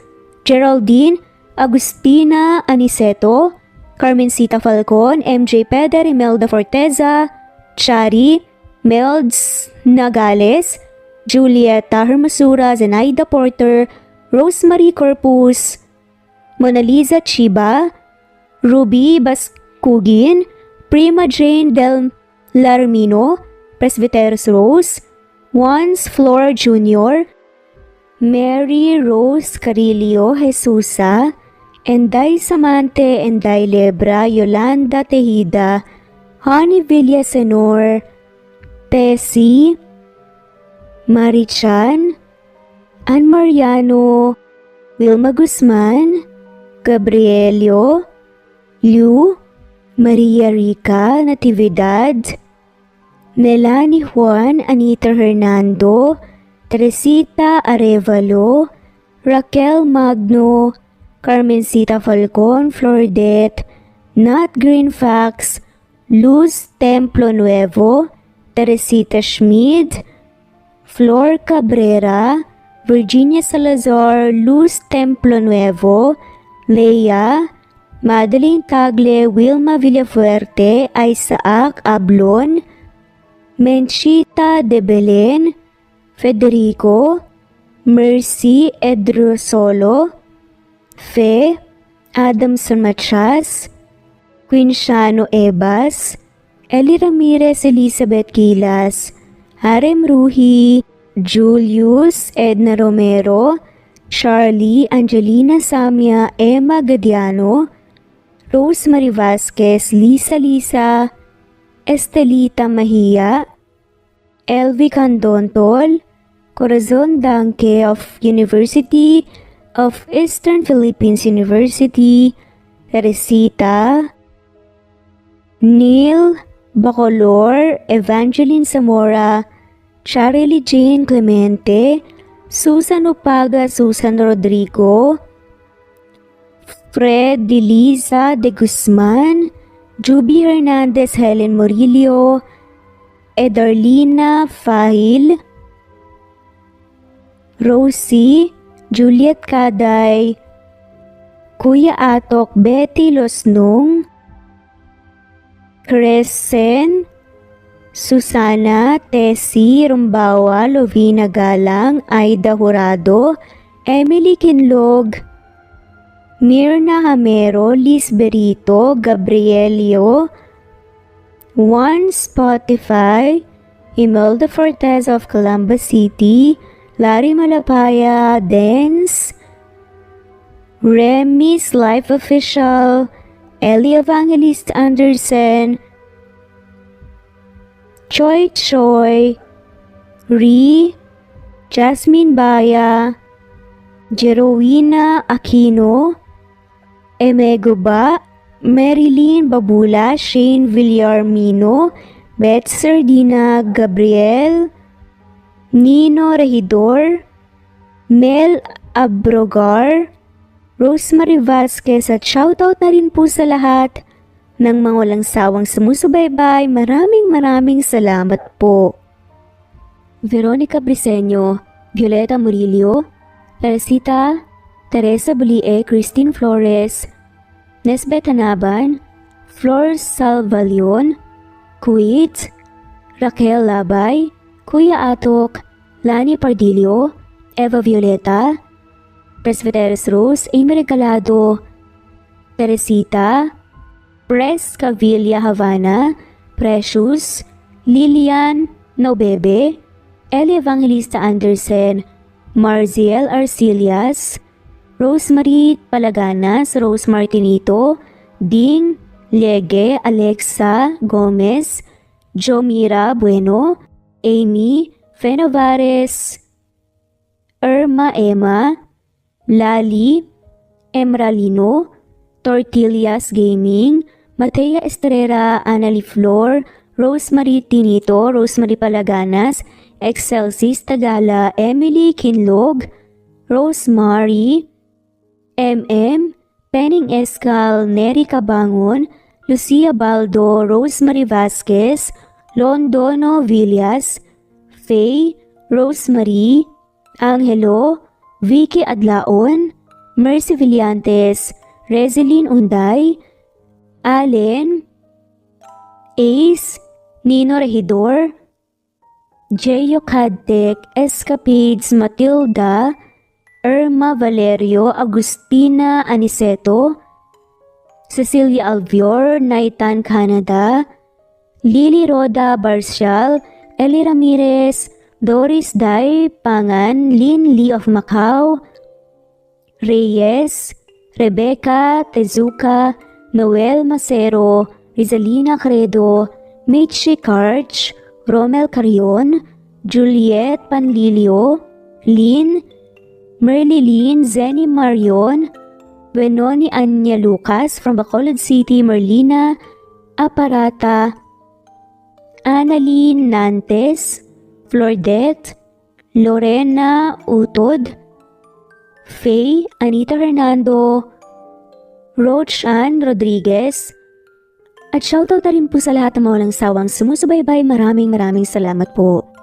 Geraldine Agustina Aniceto, Carmencita Falcon, MJ Peder, Imelda Forteza, Chari, Melds Nagales, Julieta Hermosura, Zenaida Porter, Rosemary Corpus, Mona Lisa Chiba, Ruby Baskugin, Prima Jane Del Larmino, Presbyteros Rose, Juans Flora Jr., Mary Rose Carillo Jesusa, Enday Samante, Enday Lebra, Yolanda Tejida, Honey Villasenor, Tessie, Marichan, Ann Mariano, Wilma Guzman, Gabrielio, Liu, Maria Rica Natividad, Melanie Juan, Anita Hernando, Teresita Arevalo, Raquel Magno, Carmencita Falcon, Flordet, Nat Greenfax, Luz Templo Nuevo, Teresita Schmid, Flor Cabrera, Virginia Salazar, Luz Templo Nuevo, Leia, Madeline Tagle, Wilma Villafuerte, Isaac Ablon, Menchita de Belen, Federico, Mercy Edrosolo, Fe, Adamson Machas, Quinciano Ebas, Eli Ramirez Elizabeth Gilas, Harem Ruhi, Julius Edna Romero, Charlie Angelina Samia, Emma Gadiano, Rosemary Vasquez, Lisa, Estelita Mahia, Elvi Candontol, Corazon Danke of University of Eastern Philippines University, Teresita, Neil Bacolor, Evangeline Zamora, Charlie Jane Clemente, Susan Upaga, Susan Rodrigo, Fred Deliza de Guzman, Juby Hernandez, Helen Murillo, Edarlina Fahil, Rosie, Juliet Kaday, Kuya Atok, Betty Losnong, Crescen, Susana, Tessie Rumbawa, Lovina Galang, Aida Jurado, Emily Kinlog, Mirna Hamero, Liz Berito, Gabrielio, One Spotify, Imelda Fortes of Columbus City, Larry Malapaya, Dance, Remy's Life Official, Ellie Evangelist Anderson, Choi, Ri, Jasmine Baya, Jerowina Aquino, Emeguba, Marilyn Babula, Shane Villarmino, Beth Sardina, Gabriel, Nino Regidor, Mel Abrogar, Rosemary Vasquez at shoutout na rin po sa lahat ng mga walang sawang sumusubaybay. Maraming salamat po. Veronica Briseño, Violeta Murillo, Teresita, Teresa Bulie, Christine Flores, Nesbeth Hanaban, Flor Salvalion, Kuwait, Raquel Labay, Kuya Atok, Lani Pardillo, Eva Violeta, Presbyteros Rose, Amy Regalado, Teresita, Pres Cavilla Havana, Precious, Lilian Nobebe, Eli Evangelista Anderson, Marziel Arcilias, Rosemary Palaganas, Rose Martinito, Ding Lege, Alexa Gomez, Jomira Bueno, Amy Fenovares, Irma Emma, Lali Emralino, Tortillas Gaming, Matea Estrera, Annalie Flor, Rosemary Tinito, Rosemary Palaganas, Excelsis Tagala, Emily Kinlog, Rosemary, MM, Penning Escal, Neri Cabangon, Lucia Baldo, Rosemary Vasquez, Londono Villas, Faye, Rosemary, Angelo, Vicky Adlaon, Mercy Villantes, Rezeline Unday, Allen, Ace, Nino Regidor, Jeyo Cadtec, Escapades, Matilda, Irma Valerio, Agustina Aniceto, Cecilia Alvior, Naitan Canada, Lily Roda Barcial, Eli Ramirez, Doris Day Pangan, Lynn Lee of Macau, Reyes, Rebecca Tezuka, Noel Macero, Rizalina Credo, Mitchie Karch, Romel Carion, Juliet Panlilio, Lynn, Merlilyn Zenny Marion, Benoni Anya Lucas from Bacolod City, Merlina Aparata, Annalyn Nantes, Flordette, Lorena Utod, Faye, Anita Hernando, Roach Ann Rodriguez, at shoutout na rin po sa lahat ng mga walang sawang sumusubaybay. Maraming salamat po.